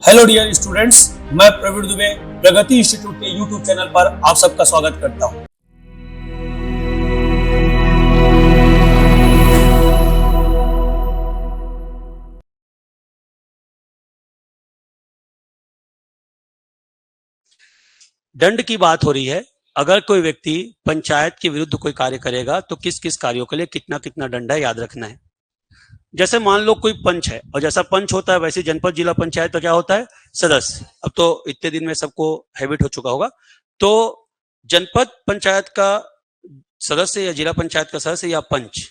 Hello dear students, मैं प्रवीण दुबे प्रगति institute के YouTube channel पर आप सबका स्वागत करता हूं। दंड की बात हो रही है। अगर कोई व्यक्ति पंचायत के विरुद्ध कोई कार्य करेगा तो किस किस कार्यों के लिए कितना कितना दंड है, याद रखना है। जैसे मान लो कोई पंच है, और जैसा पंच होता है वैसे जनपद जिला पंचायत का क्या होता है, सदस्य। अब तो इतने दिन में सबको हैबिट हो चुका होगा। तो जनपद पंचायत का सदस्य या जिला पंचायत का सदस्य या पंच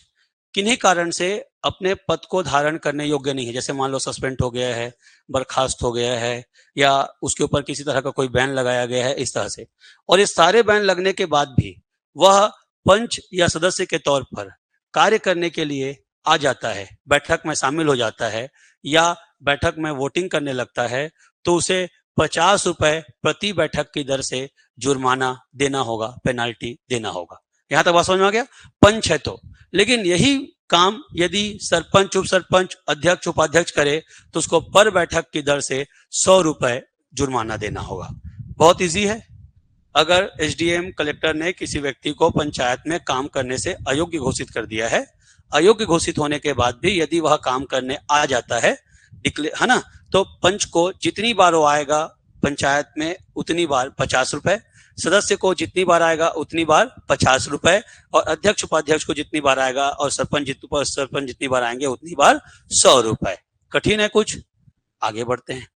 किन्हीं कारण से अपने पद को धारण करने योग्य नहीं है। जैसे मान लो सस्पेंड हो गया है, बर्खास्त हो गया है, या उसके ऊपर किसी तरह का कोई बैन लगाया गया है, इस तरह से। और ये सारे बैन लगने के बाद भी वह पंच या सदस्य के तौर पर कार्य करने के लिए आ जाता है, बैठक में शामिल हो जाता है या बैठक में वोटिंग करने लगता है, तो उसे 50 रुपए प्रति बैठक की दर से जुर्माना देना होगा, पेनाल्टी देना होगा। यहां तक बात समझ में आ गया? पंच है तो। लेकिन यही काम यदि सरपंच, उप सरपंच, अध्यक्ष, उपाध्यक्ष करे तो उसको पर बैठक की दर से 100 रुपए जुर्माना देना होगा। बहुत इजी है। अगर एसडीएम, कलेक्टर ने किसी व्यक्ति को पंचायत में काम करने से अयोग्य घोषित कर दिया है, अयोग्य घोषित होने के बाद भी यदि वह काम करने आ जाता है ना, तो पंच को जितनी बार वो आएगा पंचायत में उतनी बार 50 रुपए, सदस्य को जितनी बार आएगा उतनी बार 50 रुपए, और अध्यक्ष उपाध्यक्ष को जितनी बार आएगा और सरपंच जितनी बार आएंगे उतनी बार 100 रुपए। कठिन है कुछ? आगे बढ़ते हैं।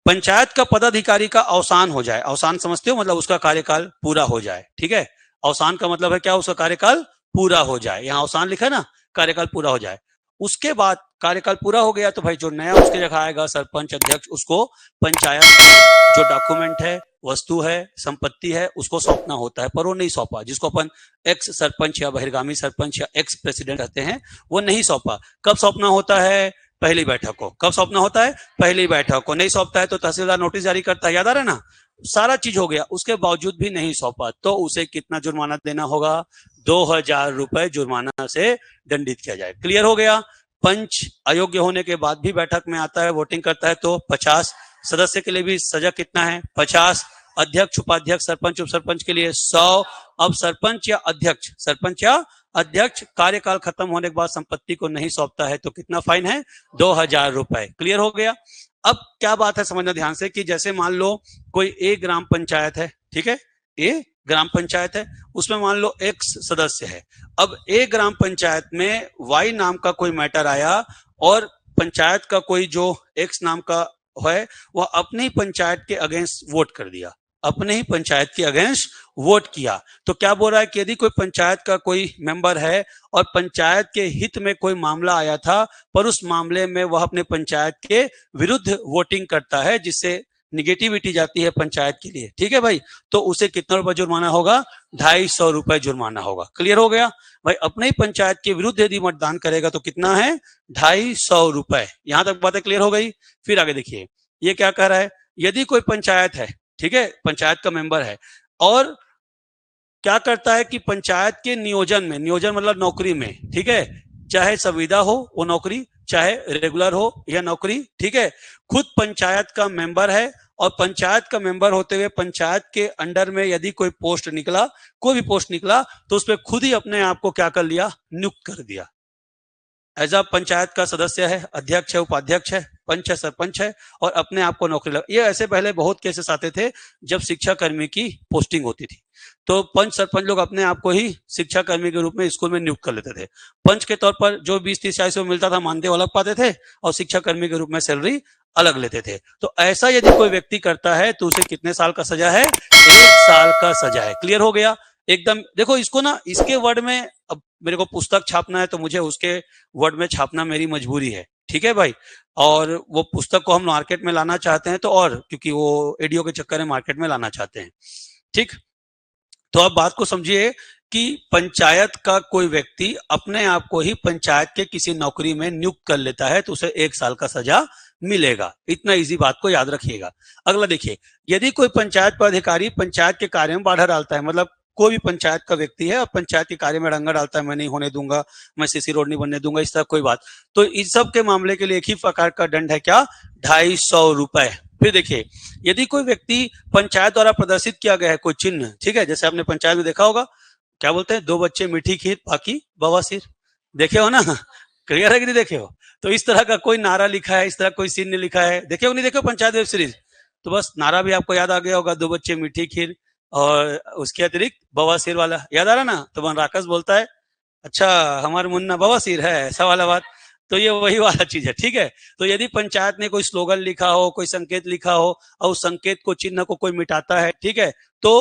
पंचायत का पदाधिकारी का अवसान हो जाए, अवसान समझते हो, मतलब उसका कार्यकाल पूरा हो जाए। ठीक है, अवसान का मतलब है क्या? उसका कार्यकाल पूरा हो जाए। यहाँ अवसान लिखा है ना, कार्यकाल पूरा हो जाए। उसके बाद कार्यकाल पूरा हो गया तो भाई जो नया उसके जगह आएगा सरपंच, अध्यक्ष, उसको पंचायत जो डॉक्यूमेंट है, वस्तु है, संपत्ति है, उसको सौंपना होता है। पर वो नहीं सौंपा, जिसको अपन एक्स सरपंच या बहिर्गामी सरपंच या एक्स प्रेसिडेंट कहते हैं, वो नहीं सौंपा। कब सौंपना होता है? पहली बैठक को। कब सौंपना होता है? पहली बैठक को। नहीं सौंपता है तो तहसीलदार नोटिस जारी करता है, याद आ रहा है ना? सारा चीज हो गया, उसके बावजूद भी नहीं सौंपा तो उसे कितना जुर्माना देना होगा? 2000 रुपए जुर्माना से दंडित किया जाए। क्लियर हो गया? पंच अयोग्य होने के बाद भी बैठक में आता है, वोटिंग करता है तो 50, सदस्य के लिए भी सजा कितना है? 50, अध्यक्ष, उपाध्यक्ष, सरपंच, उप सरपंच के लिए 100। अब सरपंच या अध्यक्ष कार्यकाल खत्म होने के बाद संपत्ति को नहीं सौंपता है तो कितना फाइन है? 2000 रुपए। क्लियर हो गया? अब क्या बात है, समझना ध्यान से, कि जैसे मान लो कोई एक ग्राम पंचायत है, ठीक है, ए ग्राम पंचायत है, उसमें मान लो एक्स सदस्य है। अब ए ग्राम पंचायत में वाई नाम का कोई मैटर आया और पंचायत का कोई जो एक्स नाम का है वह अपने ही पंचायत के अगेंस्ट वोट कर दिया, अपने ही पंचायत के अगेंस्ट वोट किया। तो क्या बोल रहा है कि यदि कोई पंचायत का कोई मेंबर है और पंचायत के हित में कोई मामला आया था, पर उस मामले में वह अपने पंचायत के विरुद्ध वोटिंग करता है, जिससे निगेटिविटी जाती है पंचायत के लिए, ठीक है भाई, तो उसे कितना रुपए जुर्माना होगा? 250 रुपए जुर्माना होगा। क्लियर हो गया भाई? अपने ही पंचायत के विरुद्ध यदि मतदान करेगा तो कितना है? 250 रुपए। यहां तक बातें क्लियर हो गई? फिर आगे देखिए, ये क्या कह रहा है, यदि कोई पंचायत है, ठीक है, पंचायत का मेंबर है, और क्या करता है कि पंचायत के नियोजन मतलब नौकरी में, ठीक है, चाहे संविदा हो वो नौकरी, चाहे रेगुलर हो या नौकरी, ठीक है, खुद पंचायत का मेंबर है, और पंचायत का मेंबर होते हुए पंचायत के अंडर में यदि कोई पोस्ट निकला, कोई भी पोस्ट निकला, तो उसपे खुद ही अपने आप को क्या कर लिया? नियुक्त कर दिया। एज अ पंचायत का सदस्य है, अध्यक्ष है, उपाध्यक्ष है, पंच है, सरपंच है, और अपने आप को नौकरी लगा। ये ऐसे पहले बहुत केसेस आते थे जब शिक्षा कर्मी की पोस्टिंग होती थी, तो पंच सरपंच लोग अपने आप को ही शिक्षा कर्मी के रूप में स्कूल में नियुक्त कर लेते थे। पंच के तौर पर जो 20, 30, 40 मिलता था मानदेय अलग पाते थे, और शिक्षा कर्मी के रूप में सैलरी अलग लेते थे। तो ऐसा यदि कोई व्यक्ति करता है तो उसे कितने साल का सजा है? 1 साल का सजा है। क्लियर हो गया? एकदम देखो इसको ना, इसके वर्ड में, अब मेरे को पुस्तक छापना है तो मुझे उसके वर्ड में छापना मेरी मजबूरी है, ठीक है भाई, और वो पुस्तक को हम मार्केट में लाना चाहते हैं, तो और क्योंकि वो एडियो के चक्कर में मार्केट में लाना चाहते हैं, ठीक। तो अब बात को समझिए कि पंचायत का कोई व्यक्ति अपने आप को ही पंचायत के किसी नौकरी में नियुक्त कर लेता है तो उसे 1 साल का सजा मिलेगा। इतना इजी बात को याद रखिएगा। अगला देखिए, यदि कोई पंचायत पदाधिकारी पंचायत के कार्य में बाधा डालता है, मतलब कोई भी पंचायत का व्यक्ति है और पंचायत के कार्य में रंगा डालता है, मैं नहीं होने दूंगा, मैं सीसी रोड नहीं बनने दूंगा, इस तरह कोई बात, तो इस सब के मामले के लिए एक ही प्रकार का दंड है, क्या, 250 रुपए। फिर देखिए, यदि कोई व्यक्ति पंचायत द्वारा प्रदर्शित किया गया है कोई चिन्ह, ठीक है, जैसे आपने पंचायत में देखा होगा, क्या बोलते हैं, 2 बच्चे मीठी खीर बाकी बवासीर, देखे हो ना, क्लियर है कि नहीं देखे हो? तो इस तरह का कोई नारा लिखा है, इस तरह कोई चिन्ह लिखा है, देखे हो नहीं देखे हो पंचायत वेब सीरीज? तो बस नारा भी आपको याद आ गया होगा, 2 बच्चे मीठी खीर, और उसके अतिरिक्त बवासीर वाला याद आ रहा ना, तो वहां राकेश बोलता है, अच्छा हमारा मुन्ना बवासीर है, ऐसा वाला बात, तो ये वही वाला चीज है, ठीक है। तो यदि पंचायत ने कोई स्लोगन लिखा हो, कोई संकेत लिखा हो, और उस संकेत को, चिन्ह को कोई मिटाता है, ठीक है, तो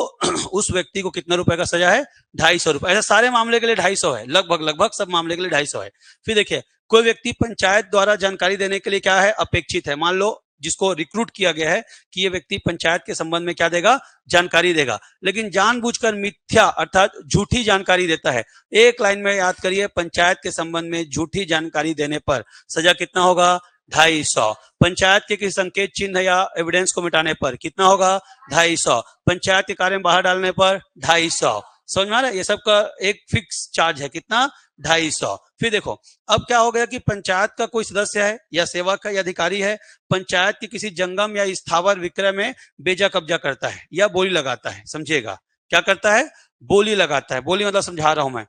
उस व्यक्ति को कितना रुपए का सजा है, 250 रुपए। ऐसा सारे मामले के लिए 250 है, लगभग लगभग सब मामले के लिए 250 है। फिर देखिए, कोई व्यक्ति पंचायत द्वारा जानकारी देने के लिए क्या है, अपेक्षित है, मान लो जिसको रिक्रूट किया गया है कि ये व्यक्ति पंचायत के संबंध में क्या देगा, जानकारी देगा, लेकिन जानबूझकर मिथ्या अर्थात झूठी जानकारी देता है। एक लाइन में याद करिए, पंचायत के संबंध में झूठी जानकारी देने पर सजा कितना होगा, 250। पंचायत के किसी संकेत, चिन्ह या एविडेंस को मिटाने पर कितना होगा, 250। पंचायत के कार्य में बाहर डालने पर 250। समझ में आ रहा है? ये सब का एक फिक्स चार्ज है, कितना, 250। फिर देखो, अब क्या हो गया कि पंचायत का कोई सदस्य है या सेवक है या अधिकारी है, पंचायत की किसी जंगम या स्थावर विक्रय में बेजा कब्जा करता है या बोली लगाता है, समझिएगा, क्या करता है, बोली लगाता है। बोली मतलब समझा रहा हूं मैं,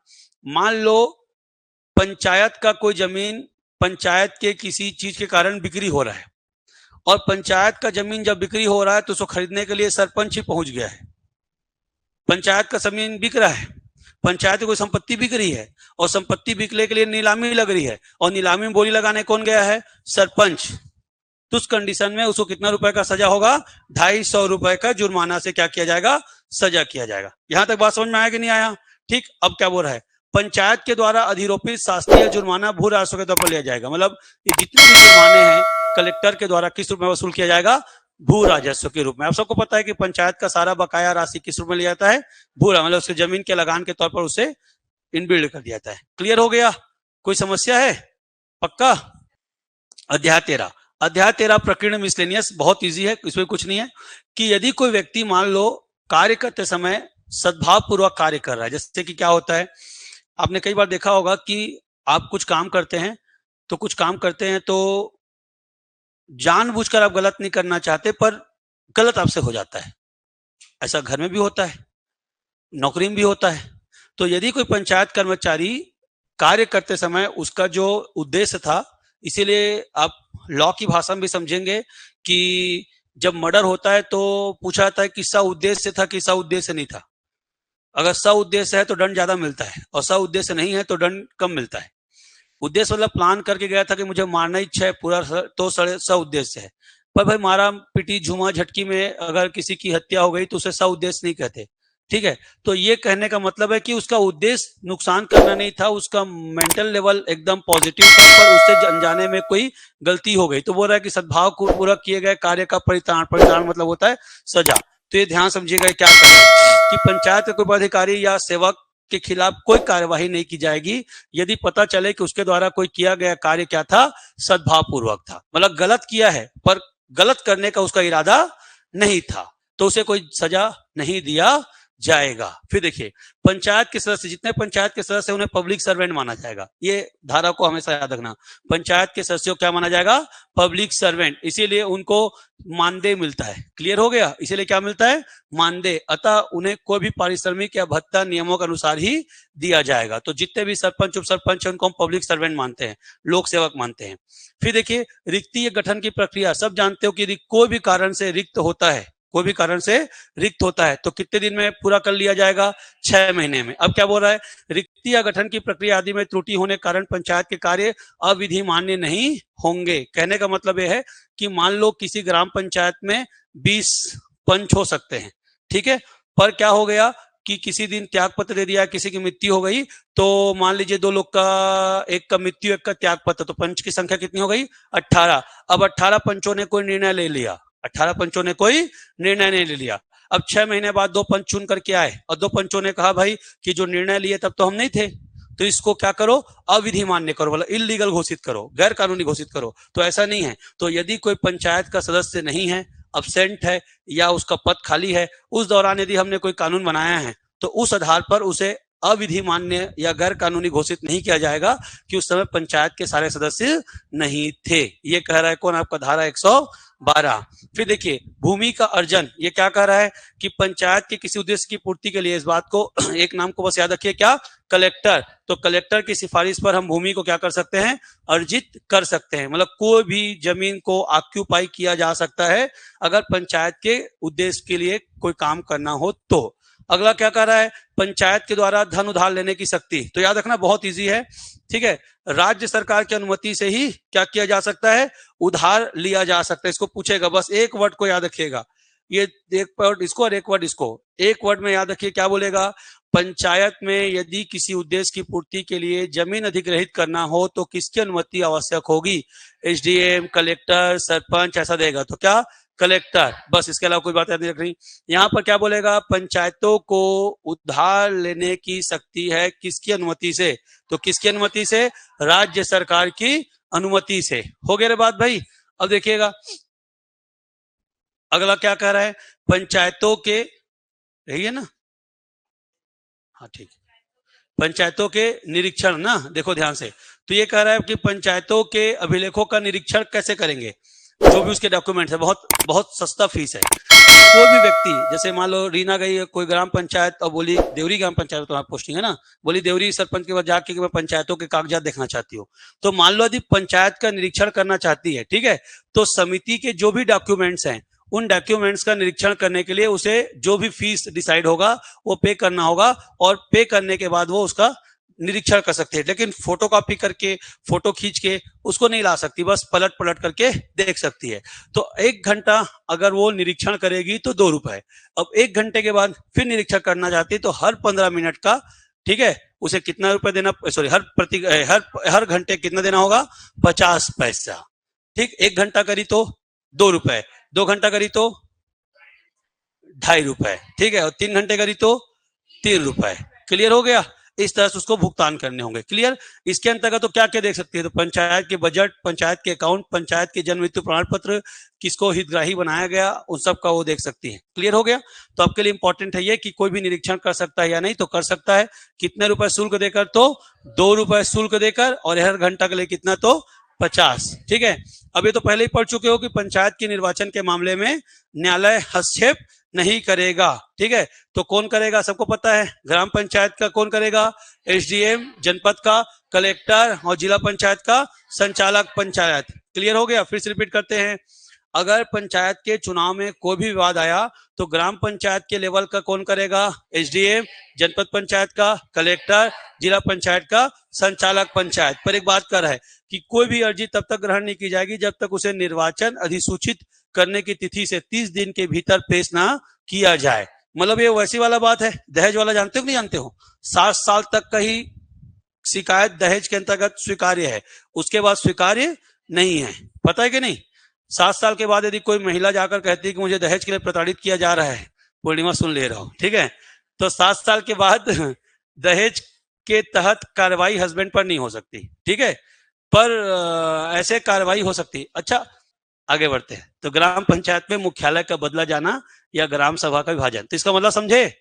मान लो पंचायत का कोई जमीन पंचायत के किसी चीज के कारण बिक्री हो रहा है, और पंचायत का जमीन जब बिक्री हो रहा है तो उसको खरीदने के लिए सरपंच ही पहुंच गया है। पंचायत का जमीन बिक रहा है, पंचायत की कोई संपत्ति बिक रही है, और संपत्ति बिकने के लिए नीलामी लग रही है, और नीलामी में बोली लगाने कौन गया है, सरपंच। तो उस कंडीशन में उसको कितना रुपए का सजा होगा, 250 रुपए का जुर्माना से क्या किया जाएगा, सजा किया जाएगा। यहां तक बात समझ में आया कि नहीं आया? ठीक, अब क्या बोल रहा है, पंचायत के द्वारा अधिरोपित शास्त्रीय जुर्माना भू राजस्व के तौर पर लिया जाएगा। मतलब ये जितने भी जुर्माने हैं कलेक्टर के द्वारा किस रूप में वसूल किया जाएगा, भू राजस्व के रूप में। आप सबको पता है कि पंचायत का सारा बकाया राशि किस रूप में लिया जाता है, भू, मतलब उसके जमीन के लगान के तौर पर उसे इनबिल्ड कर दिया जाता है। क्लियर हो गया? कोई समस्या है? पक्का? अध्याय 13, अध्याय 13 प्रकीर्ण मिसलेनियस, बहुत इजी है, इसमें कुछ नहीं है कि यदि कोई व्यक्ति मान लो कार्य करते समय सद्भाव पूर्वक कार्य कर रहा है, जैसे कि क्या होता है, आपने कई बार देखा होगा कि आप कुछ काम करते हैं, तो कुछ काम करते हैं तो जानबूझकर आप गलत नहीं करना चाहते, पर गलत आपसे हो जाता है। ऐसा घर में भी होता है, नौकरी में भी होता है। तो यदि कोई पंचायत कर्मचारी कार्य करते समय उसका जो उद्देश्य था, इसीलिए आप लॉ की भाषा में भी समझेंगे कि जब मर्डर होता है तो पूछा जाता है कि सा उद्देश्य था कि सा उद्देश्य नहीं था। अगर सा उद्देश्य है तो दंड ज्यादा मिलता है, और सा उद्देश्य नहीं है तो दंड कम मिलता है। उद्देश्य मतलब प्लान करके गया था कि मुझे मारना इच्छा है पूरा, तो सा उद्देश्य है। पर भाई मारा पिटी झूमा झटकी में अगर किसी की हत्या हो गई तो उसे सा उद्देश्य नहीं कहते, ठीक है। तो ये कहने का मतलब है कि उसका उद्देश्य नुकसान करना नहीं था, उसका मेंटल लेवल एकदम पॉजिटिव था, पर उससे अनजाने में कोई गलती हो गई। तो बोल रहा है कि सद्भाव को पूरा किए गए कार्य का परिताण, परिताण मतलब होता है सजा। तो ये ध्यान समझिएगा क्या कर रहे हैं कि पंचायत के कोई अधिकारी या सेवक के खिलाफ कोई कार्यवाही नहीं की जाएगी यदि पता चले कि उसके द्वारा कोई किया गया कार्य क्या था, सद्भाव पूर्वक था। मतलब गलत किया है पर गलत करने का उसका इरादा नहीं था, तो उसे कोई सजा नहीं दिया जाएगा। फिर देखिए, पंचायत के सदस्य, जितने पंचायत के सदस्य उन्हें पब्लिक सर्वेंट माना जाएगा। ये धारा को हमेशा याद रखना, पंचायत के सदस्यों क्या माना जाएगा, पब्लिक सर्वेंट, इसीलिए उनको मानदेय मिलता है। क्लियर हो गया? इसीलिए क्या मिलता है, मानदेय। अतः उन्हें कोई भी पारिश्रमिक या भत्ता नियमों के अनुसार ही दिया जाएगा। तो जितने भी सरपंच उप सरपंच उनको हम पब्लिक सर्वेंट मानते हैं, लोक सेवक मानते हैं। फिर देखिए, रिक्ति गठन की प्रक्रिया, सब जानते हो कि कोई भी कारण से रिक्त होता है, कोई भी कारण से रिक्त होता है तो कितने दिन में पूरा कर लिया जाएगा, 6 महीने में। अब क्या बोल रहा है, रिक्ति या गठन की प्रक्रिया आदि में त्रुटि होने के कारण पंचायत के कार्य अविधि मान्य नहीं होंगे। कहने का मतलब यह है कि मान लो किसी ग्राम पंचायत में 20 पंच हो सकते हैं, ठीक है, पर क्या हो गया कि किसी दिन त्याग पत्र दे दिया, किसी की मृत्यु हो गई, तो मान लीजिए 2 लोग का, एक का मृत्यु एक का त्याग पत्र, तो पंच की संख्या कितनी हो गई, 18। अब 18 पंचों ने कोई निर्णय ले लिया, 18 पंचों ने कोई निर्णय नहीं ले लिया। अब 6 महीने बाद 2 पंच चुन करके आए और 2 पंचों ने कहा भाई कि जो निर्णय लिए तब तो हम नहीं थे, तो इसको क्या करो, अविधि मान्य करो, मतलब इलीगल घोषित करो, गैर कानूनी घोषित करो। तो ऐसा नहीं है। तो यदि कोई पंचायत का सदस्य नहीं है, अब्सेंट है या उसका पद खाली है, उस दौरान यदि हमने कोई कानून बनाया है तो उस आधार पर उसे अविधि मान्य या गैर कानूनी घोषित नहीं किया जाएगा कि उस समय पंचायत के सारे सदस्य नहीं थे। ये कह रहा है कौन? आपका धारा 112। फिर देखिए भूमि का अर्जन, ये क्या कह रहा है कि पंचायत के किसी उद्देश्य की पूर्ति के लिए, इस बात को एक नाम को बस याद रखिए, क्या? कलेक्टर। तो कलेक्टर की सिफारिश पर हम भूमि को क्या कर सकते हैं? अर्जित कर सकते हैं। मतलब कोई भी जमीन को ऑक्यूपाई किया जा सकता है अगर पंचायत के उद्देश्य के लिए कोई काम करना हो तो। अगला क्या कर रहा है? पंचायत के द्वारा धन उधार लेने की शक्ति। तो याद रखना बहुत इजी है, ठीक है। राज्य सरकार की अनुमति से ही क्या किया जा सकता है? उधार लिया जा सकता है। इसको पूछेगा, बस एक वर्ड को याद रखिएगा, ये एक वर्ड इसको और एक वर्ड इसको। एक वर्ड में याद रखिए, क्या बोलेगा? पंचायत में यदि किसी उद्देश्य की पूर्ति के लिए जमीन अधिग्रहित करना हो तो किसकी अनुमति आवश्यक होगी? एसडीएम, कलेक्टर, सरपंच, ऐसा देगा तो क्या? कलेक्टर। बस इसके अलावा कोई बात याद नहीं रखनी। यहाँ पर क्या बोलेगा? पंचायतों को उधार लेने की शक्ति है किसकी अनुमति से? तो किसकी अनुमति से? राज्य सरकार की अनुमति से। हो गया रे बात भाई। अब देखिएगा अगला क्या कह रहा है? पंचायतों के, यही है ना? हाँ ठीक है। पंचायतों के निरीक्षण ना, देखो ध्यान से। तो ये कह रहा है कि पंचायतों के अभिलेखों का निरीक्षण कैसे करेंगे? जो भी उसके डॉक्यूमेंट्स है, बहुत बहुत सस्ता फीस है। कोई भी व्यक्ति, जैसे मान लो रीना गई कोई ग्राम पंचायत और बोली, देवरी ग्राम पंचायत तो पोस्टिंग है ना, बोली देवरी सरपंच के पास जाके कि मैं पंचायतों के कागजात देखना चाहती हूँ। तो मान लो यदि पंचायत का निरीक्षण करना चाहती है, ठीक है, तो समिति के जो भी डॉक्यूमेंट्स हैं उन डॉक्यूमेंट्स का निरीक्षण करने के लिए उसे जो भी फीस डिसाइड होगा वो पे करना होगा, और पे करने के बाद वो उसका निरीक्षण कर सकते हैं। लेकिन फोटो कॉपी करके, फोटो खींच के उसको नहीं ला सकती, बस पलट पलट करके देख सकती है। तो 1 घंटा अगर वो निरीक्षण करेगी तो 2 रुपए। अब 1 घंटे के बाद फिर निरीक्षण करना चाहती है तो हर 15 मिनट का, ठीक है, उसे कितना रुपए देना, सॉरी हर घंटे कितना देना होगा? 50 पैसा। ठीक, 1 घंटा करी तो 2 रुपए, 2 घंटा करी तो 2.5 रुपए, ठीक है, और 3 घंटे करी तो 3 रुपए। क्लियर हो गया? इस तरह से उसको भुगतान करने होंगे। क्लियर? इसके अंतर्गत तो क्या क्या देख सकती है? तो पंचायत के बजट, पंचायत के अकाउंट, पंचायत के जन्म मृत्यु प्रमाण पत्र, किसको हितग्राही बनाया गया, उन सब का वो देख सकती है। क्लियर हो गया? तो आपके लिए इंपॉर्टेंट है ये कि कोई भी निरीक्षण कर सकता है या नहीं, तो कर सकता है। कितने रुपए शुल्क देकर? तो 2 रुपए शुल्क देकर, और हर घंटा के लिए कितना? तो 50। ठीक है। अब ये तो पहले ही पढ़ चुके हो कि पंचायत के निर्वाचन के मामले में न्यायालय हस्तक्षेप नहीं करेगा। ठीक है, तो कौन करेगा? सबको पता है, ग्राम पंचायत का कौन करेगा? एसडीएम, जनपद का कलेक्टर, और जिला पंचायत का संचालक पंचायत। क्लियर हो गया? फिर से रिपीट करते हैं। अगर पंचायत के चुनाव में कोई भी विवाद आया तो ग्राम पंचायत के लेवल का कौन करेगा? एसडीएम, जनपद पंचायत का कलेक्टर, जिला पंचायत का संचालक पंचायत। पर एक बात कर रहा है कि कोई भी अर्जी तब तक ग्रहण नहीं की जाएगी जब तक उसे निर्वाचन अधिसूचित करने की तिथि से 30 दिन के भीतर पेश ना किया जाए। मतलब ये वैसी वाला बात है, दहेज वाला, जानते हो कि नहीं जानते हो? 7 साल तक का ही शिकायत दहेज के अंतर्गत स्वीकार्य है, उसके बाद स्वीकार्य नहीं है। पता है कि नहीं? 7 साल के बाद यदि कोई महिला जाकर कहती है कि मुझे दहेज के लिए प्रताड़ित किया जा रहा है, पूर्णिमा सुन ले रहा हूं, ठीक है, तो 7 साल के बाद दहेज के तहत कार्रवाई हस्बैंड पर नहीं हो सकती। ठीक है, पर ऐसे कार्रवाई हो सकती। अच्छा, आगे बढ़ते हैं। तो ग्राम पंचायत में मुख्यालय का बदला जाना या ग्राम सभा का विभाजन, तो इसका मतलब समझे?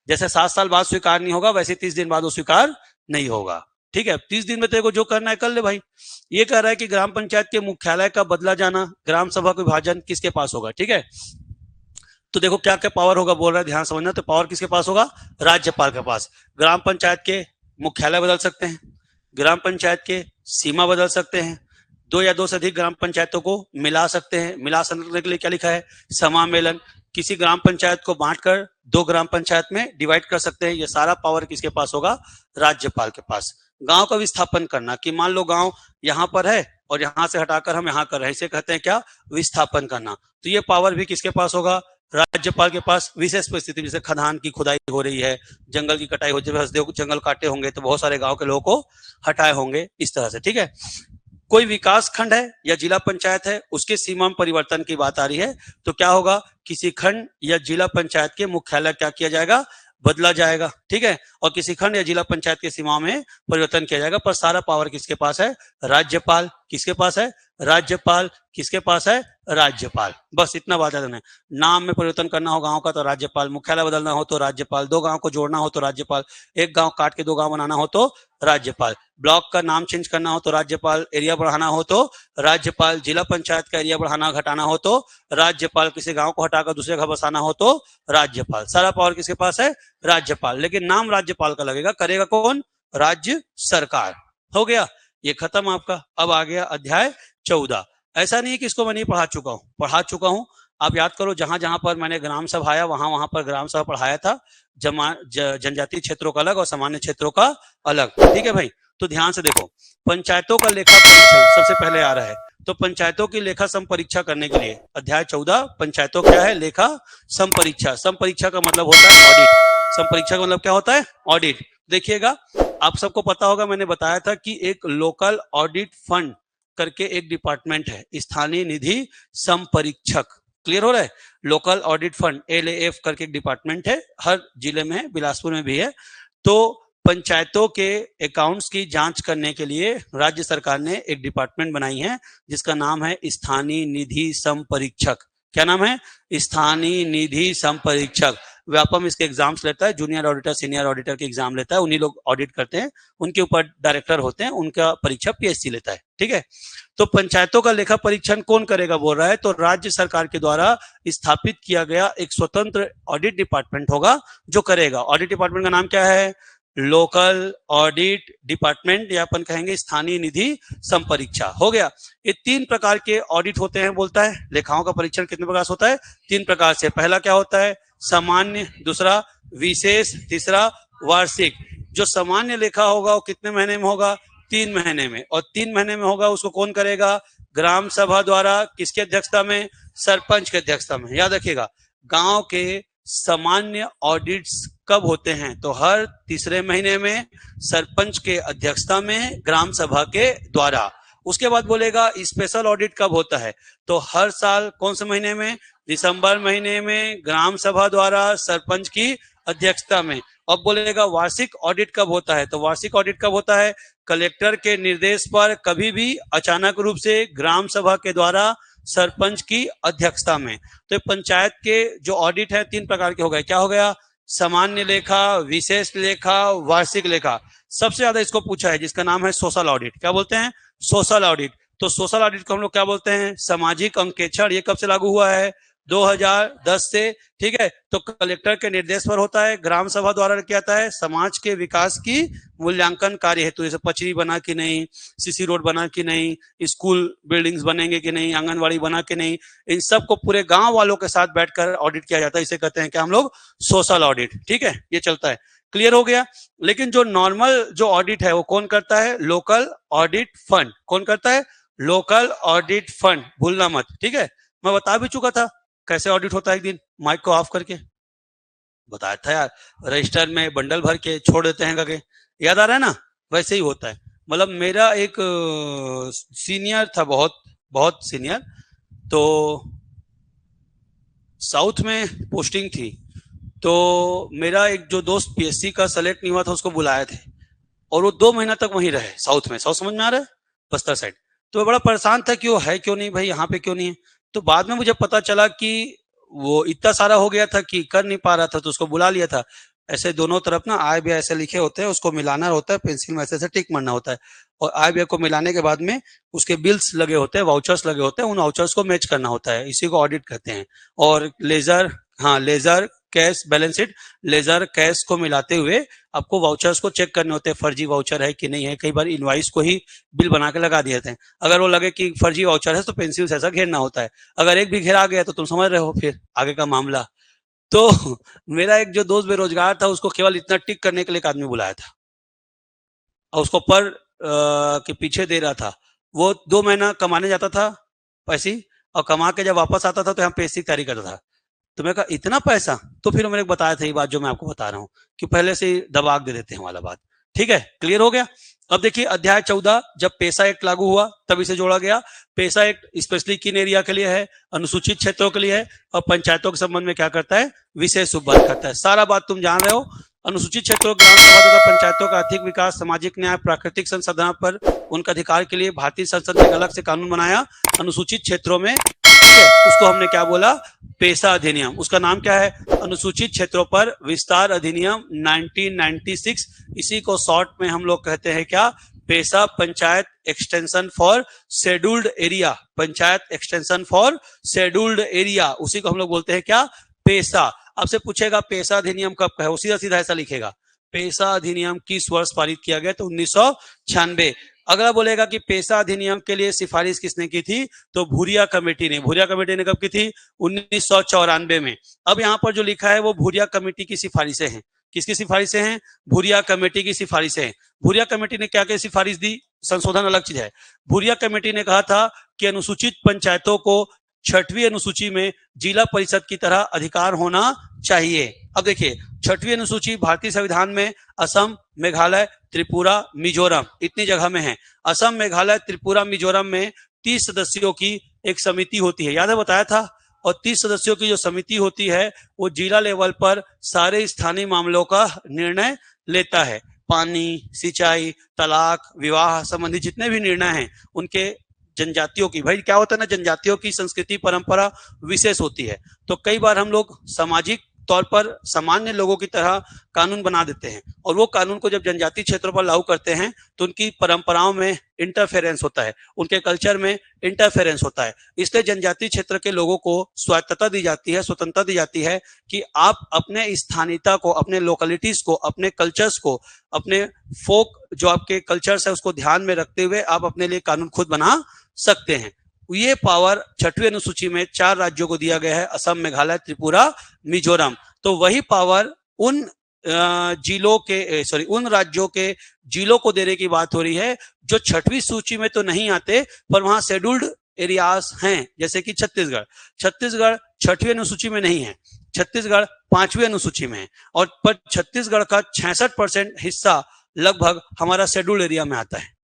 जैसे 7 साल बाद स्वीकार नहीं होगा, वैसे 30 दिन बाद वो स्वीकार नहीं होगा। ठीक है, 30 दिन में तेरे को जो करना है कर ले भाई। ये कह रहा है कि ग्राम पंचायत के मुख्यालय का बदला जाना, ग्राम सभा का विभाजन किसके पास होगा? ठीक है, तो देखो क्या क्या पावर होगा, बोल रहा है, ध्यान समझना। तो पावर किसके पास होगा? राज्यपाल के पास। ग्राम पंचायत के मुख्यालय बदल सकते हैं, ग्राम पंचायत के सीमा बदल सकते हैं, 2 या 2 से अधिक ग्राम पंचायतों को मिला सकते हैं। मिला सकने के लिए क्या लिखा है? समामेलन। किसी ग्राम पंचायत को बांटकर 2 ग्राम पंचायत में डिवाइड कर सकते हैं। ये सारा पावर किसके पास होगा? राज्यपाल के पास। गांव का विस्थापन करना, कि मान लो गांव यहां पर है और यहां से हटाकर हम यहां कर रहे हैं, इसे कहते हैं क्या? विस्थापन करना। तो ये पावर भी किसके पास होगा? राज्यपाल के पास। विशेष परिस्थिति, जैसे खदान की खुदाई हो रही है, जंगल की कटाई हो रही है, जंगल काटे होंगे तो बहुत सारे गांव के लोगों को हटाए होंगे, इस तरह से। ठीक है, कोई विकास खंड है या जिला पंचायत है, उसके सीमा में परिवर्तन की बात आ रही है, तो क्या होगा? किसी खंड या जिला पंचायत के मुख्यालय क्या किया जाएगा? बदला जाएगा। ठीक है, और किसी खंड या जिला पंचायत के सीमा में परिवर्तन किया जाएगा, पर सारा पावर किसके पास है? राज्यपाल किसके पास है? राज्यपाल। किसके पास है? राज्यपाल। बस इतना बात है। नाम में परिवर्तन करना हो गांव का तो राज्यपाल, मुख्यालय बदलना हो तो राज्यपाल, दो गांव को जोड़ना हो तो राज्यपाल, एक गांव काट के दो गांव बनाना हो तो राज्यपाल, ब्लॉक का नाम चेंज करना हो तो राज्यपाल, एरिया बढ़ाना हो तो राज्यपाल, जिला पंचायत का एरिया बढ़ाना घटाना हो तो राज्यपाल, किसी गांव को हटाकर दूसरे घर बसाना हो तो राज्यपाल। सारा पावर किसके पास है? राज्यपाल। लेकिन नाम राज्यपाल का लगेगा, करेगा कौन? राज्य सरकार। हो गया, ये खत्म आपका। अब आ गया अध्याय 14। ऐसा नहीं है कि इसको मैं नहीं पढ़ा चुका हूं। आप याद करो, जहां जहां पर मैंने ग्राम सभा आया वहां वहां पर ग्राम सभा पढ़ाया था। जनजातीय क्षेत्रों का अलग और सामान्य क्षेत्रों का अलग। ठीक है भाई, तो ध्यान से देखो। पंचायतों का लेखा परीक्षण सबसे पहले आ रहा है। तो पंचायतों की लेखा संपरीक्षा करने के लिए अध्याय 14 पंचायतों क्या है? लेखा संपरीक्षा। संपरीक्षा का मतलब होता है ऑडिट। संपरीक्षा का मतलब क्या होता है? ऑडिट। देखिएगा, आप सबको पता होगा, मैंने बताया था कि एक लोकल ऑडिट फंड करके एक डिपार्टमेंट है, स्थानीय निधि संपरीक्षक। क्लियर हो रहा है? लोकल ऑडिट फंड LAF करके एक डिपार्टमेंट है, हर जिले में है, बिलासपुर में भी है। तो पंचायतों के अकाउंट्स की जांच करने के लिए राज्य सरकार ने एक डिपार्टमेंट बनाई है जिसका नाम है स्थानीय निधि संपरीक्षक। क्या नाम है? स्थानीय निधि संपरीक्षक। व्यापम इसके एग्जाम्स लेता है, जूनियर ऑडिटर सीनियर ऑडिटर के एग्जाम लेता है, उन्हीं लोग ऑडिट करते हैं, उनके ऊपर डायरेक्टर होते हैं, उनका परीक्षा PSC लेता है। ठीक है, तो पंचायतों का लेखा परीक्षण कौन करेगा बोल रहा है? तो राज्य सरकार के द्वारा स्थापित किया गया एक स्वतंत्र ऑडिट डिपार्टमेंट होगा जो करेगा। ऑडिट डिपार्टमेंट का नाम क्या है? लोकल ऑडिट डिपार्टमेंट, या अपन कहेंगे स्थानीय निधि संपरीक्षा। हो गया। ये 3 प्रकार के ऑडिट होते हैं बोलता है। लेखाओं का परीक्षण कितने प्रकार से होता है? 3 प्रकार से। पहला क्या होता है? सामान्य, दूसरा विशेष, तीसरा वार्षिक। जो सामान्य लेखा होगा वो कितने महीने में होगा? 3 महीने में। और 3 महीने में होगा उसको कौन करेगा? ग्राम सभा द्वारा। किसकी अध्यक्षता में? सरपंच की अध्यक्षता में। याद रखिएगा, गांव के सामान्य ऑडिट्स कब होते हैं? तो हर तीसरे महीने में सरपंच के अध्यक्षता में ग्राम सभा के द्वारा। उसके बाद बोलेगा स्पेशल ऑडिट कब होता है? तो हर साल कौन से महीने में? दिसंबर महीने में ग्राम सभा द्वारा सरपंच की अध्यक्षता में। अब बोलेगा वार्षिक ऑडिट कब होता है? तो वार्षिक ऑडिट कब होता है? कलेक्टर के निर्देश पर कभी भी अचानक रूप से ग्राम सभा के द्वारा सरपंच की अध्यक्षता में। तो पंचायत के जो ऑडिट है 3 प्रकार के हो गए। क्या हो गया? सामान्य लेखा, विशेष लेखा, वार्षिक लेखा। सबसे ज्यादा इसको पूछा है जिसका नाम है सोशल ऑडिट। क्या बोलते हैं? Social audit. तो सोशल ऑडिट को हम लोग क्या बोलते हैं? सामाजिक अंकेक्षण। ये कब से लागू हुआ है? 2010 से। ठीक है, तो कलेक्टर के निर्देश पर होता है, ग्राम सभा द्वारा किया जाता है, समाज के विकास की मूल्यांकन कार्य हेतु, जैसे पचरी बना कि नहीं, CC रोड बना कि नहीं, स्कूल बिल्डिंग्स बनेंगे कि नहीं, आंगनबाड़ी बना कि नहीं, इन सब को पूरे गांव वालों के साथ बैठकर ऑडिट किया जाता है। इसे कहते हैं क्या हम लोग? Social audit. ठीक है, ये चलता है। क्लियर हो गया। लेकिन जो नॉर्मल जो ऑडिट है वो कौन करता है? Local audit fund. कौन करता है? Local audit fund. भूलना मत। ठीक है, मैं बता भी चुका था कैसे ऑडिट होता है। एक दिन माइक को ऑफ करके बताया था यार, रजिस्टर में बंडल भर के छोड़ देते हैं करके, याद आ रहा है ना? वैसे ही होता है। मतलब मेरा एक सीनियर था, बहुत बहुत सीनियर, तो साउथ में पोस्टिंग थी। तो मेरा एक जो दोस्त PSC का सेलेक्ट नहीं हुआ था उसको बुलाए थे, और वो 2 महीना तक वहीं रहे साउथ में। साउथ समझ में आ रहा है? बस्तर साइड। तो मैं बड़ा परेशान था कि वो है क्यों नहीं भाई, यहाँ पे क्यों नहीं है। तो बाद में मुझे पता चला कि वो इतना सारा हो गया था कि कर नहीं पा रहा था, तो उसको बुला लिया था। ऐसे दोनों तरफ ना आय व्यय ऐसे लिखे होते हैं, उसको मिलाना होता है, पेंसिल में ऐसे ऐसे टिक मारना होता है, और आय व्यय को मिलाने के बाद में उसके बिल्स लगे होते हैं, वाउचर्स लगे होते हैं, उन वाउचर्स को मैच करना होता है। इसी को ऑडिट कहते हैं। और लेजर, हाँ ledger cash balance sheet, ledger cash को मिलाते हुए आपको वाउचर्स को चेक करने होते हैं, फर्जी वाउचर है कि नहीं है। कई बार इनवाइस को ही बिल बना के लगा दिए थे। अगर वो लगे कि फर्जी वाउचर है तो पेंसिल से ऐसा घेरना होता है। अगर एक भी घेरा गया तो तुम समझ रहे हो फिर आगे का मामला। तो मेरा एक जो दोस्त बेरोजगार था उसको केवल इतना टिक करने के लिए एक आदमी बुलाया था, और उसको पर के पीछे दे रहा था। वो 2 महीना कमाने जाता था पैसे, और कमा के जब वापस आता था तो यहाँ PSC तैयारी करता था। तो मैं कहा इतना पैसा? तो फिर मैंने बताया था ये बात जो मैं आपको बता रहा हूँ कि पहले से ही दबाग दे देते हैं वाला बात। ठीक है, क्लियर हो गया। अब देखिए अध्याय 14, जब पेशा एक्ट लागू हुआ तब इसे जोड़ा गया। पेशा एक्ट स्पेशली किन एरिया के लिए है? अनुसूचित क्षेत्रों के लिए है। और पंचायतों के संबंध में क्या करता है? विशेष उपबंध करता है। सारा बात तुम जान रहे हो। अनुसूचित क्षेत्रों, ग्राम सभा तथा पंचायतों का आर्थिक विकास, सामाजिक न्याय, प्राकृतिक संसाधन पर उनका अधिकार के लिए भारतीय संसद ने अलग से कानून बनाया अनुसूचित क्षेत्रों में, ठीक है, उसको हमने क्या बोला, पेसा अधिनियम। उसका नाम क्या है, अनुसूचित क्षेत्रों पर विस्तार अधिनियम 1996। इसी को शॉर्ट में हम लोग कहते हैं क्या, PESA, panchayat extension for scheduled area, panchayat extension for scheduled area, उसी को हम लोग बोलते हैं क्या, पेसा। आपसे पूछेगा पेसा अधिनियम कब का है, वो सीधा सीधा ऐसा लिखेगा, पेसा अधिनियम किस वर्ष पारित किया गया, तो 1996। अगला बोलेगा कि पेसा अधिनियम के लिए सिफारिश किसने की थी, तो भूरिया कमेटी ने। भूरिया कमेटी ने कब की थी, 1994 में। अब यहाँ पर जो लिखा है वो भूरिया कमेटी की सिफारिशें हैं। किसकी सिफारिशें हैं, भूरिया कमेटी की सिफारिशें हैं। भूरिया कमेटी ने क्या क्या सिफारिश दी, संशोधन अलग चीज है। भूरिया कमेटी ने कहा था कि अनुसूचित पंचायतों को 6वीं अनुसूची में जिला परिषद की तरह अधिकार होना चाहिए। अब देखिए, 6वीं अनुसूची भारतीय संविधान में असम, मेघालय, त्रिपुरा, मिजोरम, इतनी जगह में है। असम, मेघालय, त्रिपुरा, मिजोरम में 30 सदस्यों की एक समिति होती है, याद है बताया था। और 30 सदस्यों की जो समिति होती है वो जिला लेवल पर सारे स्थानीय मामलों का निर्णय लेता है। पानी, सिंचाई, तलाक, विवाह संबंधी जितने भी निर्णय हैं उनके, जनजातियों की, भाई क्या होता है ना, जनजातियों की संस्कृति परंपरा विशेष होती है, तो कई बार हम लोग सामाजिक तौर पर सामान्य लोगों की तरह कानून बना देते हैं, और वो कानून को जब जनजातीय क्षेत्रों पर लागू करते हैं तो उनकी परंपराओं में इंटरफेरेंस होता है, उनके कल्चर में इंटरफेरेंस होता है। इसलिए जनजातीय क्षेत्र के लोगों को स्वायत्तता दी जाती है, स्वतंत्रता दी जाती है कि आप अपने स्थानीयता को, अपने लोकेलिटीज को, अपने कल्चर्स को, अपने फोक जो आपके कल्चर्स है उसको ध्यान में रखते हुए आप अपने लिए कानून खुद बना सकते हैं। ये पावर 6वीं अनुसूची में 4 राज्यों को दिया गया है, असम, मेघालय, त्रिपुरा, मिजोरम। तो वही पावर उन जिलों के, सॉरी, उन राज्यों के जिलों को देने की बात हो रही है जो 6वीं सूची में तो नहीं आते पर वहां शेड्यूल्ड एरियाज हैं, जैसे कि छत्तीसगढ़। छत्तीसगढ़ 6वीं अनुसूची में नहीं है, छत्तीसगढ़ 5वीं अनुसूची में है, और पर छत्तीसगढ़ का 66% हिस्सा लगभग हमारा शेड्यूल्ड एरिया में आता है।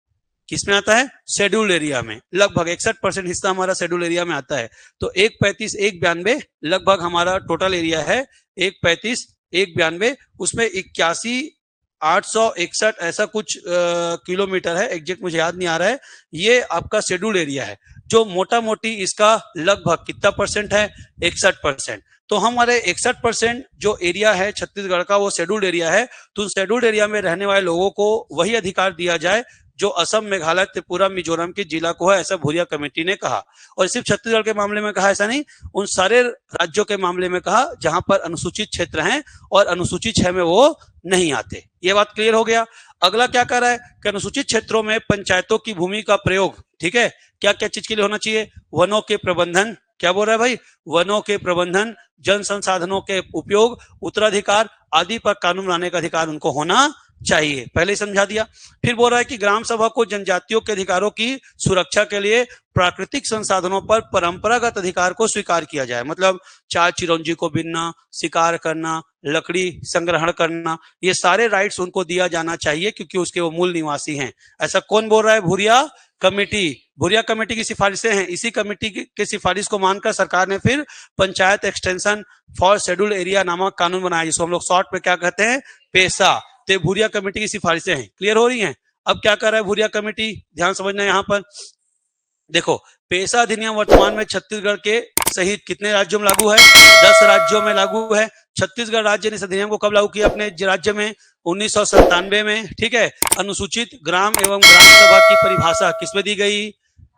किसमें आता है, शेड्यूल्ड एरिया में। लगभग 61% हिस्सा हमारा शेड्यूल्ड एरिया में आता है। तो 135, 192 लगभग हमारा टोटल एरिया है, 135, 192, उसमें 81,861 ऐसा कुछ किलोमीटर है, एग्जैक्ट मुझे याद नहीं आ रहा है। ये आपका शेड्यूल्ड एरिया है, जो मोटा मोटी इसका लगभग कितना परसेंट है, 61%। तो हमारे 61% जो एरिया है छत्तीसगढ़ का वो शेड्यूल्ड एरिया है। तो शेड्यूल्ड एरिया में रहने वाले लोगों को वही अधिकार दिया जाए जो असम, मेघालय, त्रिपुरा, मिजोरम के जिला को है, ऐसा भूरिया कमेटी ने कहा। और सिर्फ छत्तीसगढ़ के मामले में कहा ऐसा नहीं, उन सारे राज्यों के मामले में कहा जहां पर अनुसूचित क्षेत्र हैं और अनुसूचित 6 में वो नहीं आते। ये बात क्लियर हो गया। अगला क्या कर रहा है कि अनुसूचित क्षेत्रों में पंचायतों की भूमि का प्रयोग, ठीक है, क्या क्या चीज के लिए होना चाहिए, वनों के प्रबंधन, क्या बोल रहा है भाई, वनों के प्रबंधन, जन संसाधनों के उपयोग, उत्तराधिकार आदि पर कानून बनाने का अधिकार उनको होना चाहिए, पहले ही समझा दिया। फिर बोल रहा है कि ग्राम सभा को जनजातियों के अधिकारों की सुरक्षा के लिए प्राकृतिक संसाधनों पर परंपरागत अधिकार को स्वीकार किया जाए। मतलब चार चिरौंजी को बीनना, शिकार करना, लकड़ी संग्रहण करना, ये सारे राइट्स उनको दिया जाना चाहिए क्योंकि उसके वो मूल निवासी हैं। ऐसा कौन बोल रहा है, भूरिया कमेटी। भूरिया कमेटी की सिफारिशें हैं। इसी कमेटी की सिफारिश को मानकर सरकार ने फिर panchayat extension for scheduled area नामक कानून बनाया, जिसको हम लोग शॉर्ट में क्या कहते हैं, पेसा। तो भूरिया कमेटी की सिफारिशें हैं, क्लियर हो रही हैं। अब क्या कर रहा है भूरिया कमेटी, ध्यान समझना यहाँ पर। देखो, पेसा अधिनियम वर्तमान में छत्तीसगढ़ के सहित कितने राज्यों में लागू है, 10 राज्यों में लागू है। छत्तीसगढ़ राज्य ने इस अधिनियम को कब लागू किया अपने राज्य में, 1997 में, ठीक है। अनुसूचित ग्राम एवं ग्राम सभा की परिभाषा किसमें दी गई,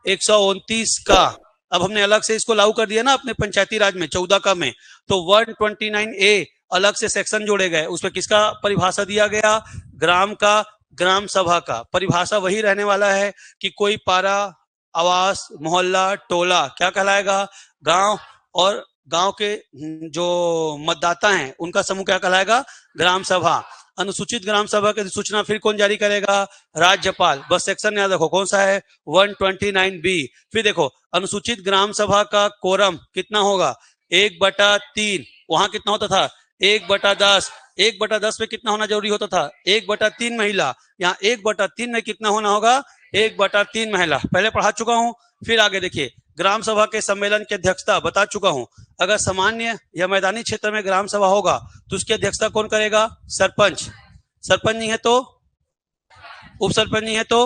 129 का। अब हमने अलग से इसको लागू कर दिया ना अपने पंचायती राज में 14 का में, तो 129A अलग से सेक्शन जोड़े गए, उसमें किसका परिभाषा दिया गया, ग्राम का, ग्राम सभा का। परिभाषा वही रहने वाला है कि कोई पारा, आवास, मोहल्ला, टोला क्या कहलाएगा, गांव, और गांव के जो मतदाता हैं उनका समूह क्या कहलाएगा, ग्राम सभा। अनुसूचित ग्राम सभा की सूचना फिर कौन जारी करेगा, राज्यपाल। बस सेक्शन याद रखो कौन सा है, 129B। फिर देखो, अनुसूचित ग्राम सभा का कोरम कितना होगा, 1/3। वहां कितना होता था, 1/10। 1/10 में कितना होना जरूरी होता था, 1/3 महिला। यहाँ 1/3 में कितना होना होगा, 1/3 महिला। पहले पढ़ा चुका हूं। फिर आगे देखिए, ग्राम सभा के सम्मेलन की अध्यक्षता बता चुका हूं। अगर सामान्य या मैदानी क्षेत्र में ग्राम सभा होगा तो उसकी अध्यक्षता कौन करेगा? सरपंच। सरपंच नहीं है तो उप सरपंच नहीं है तो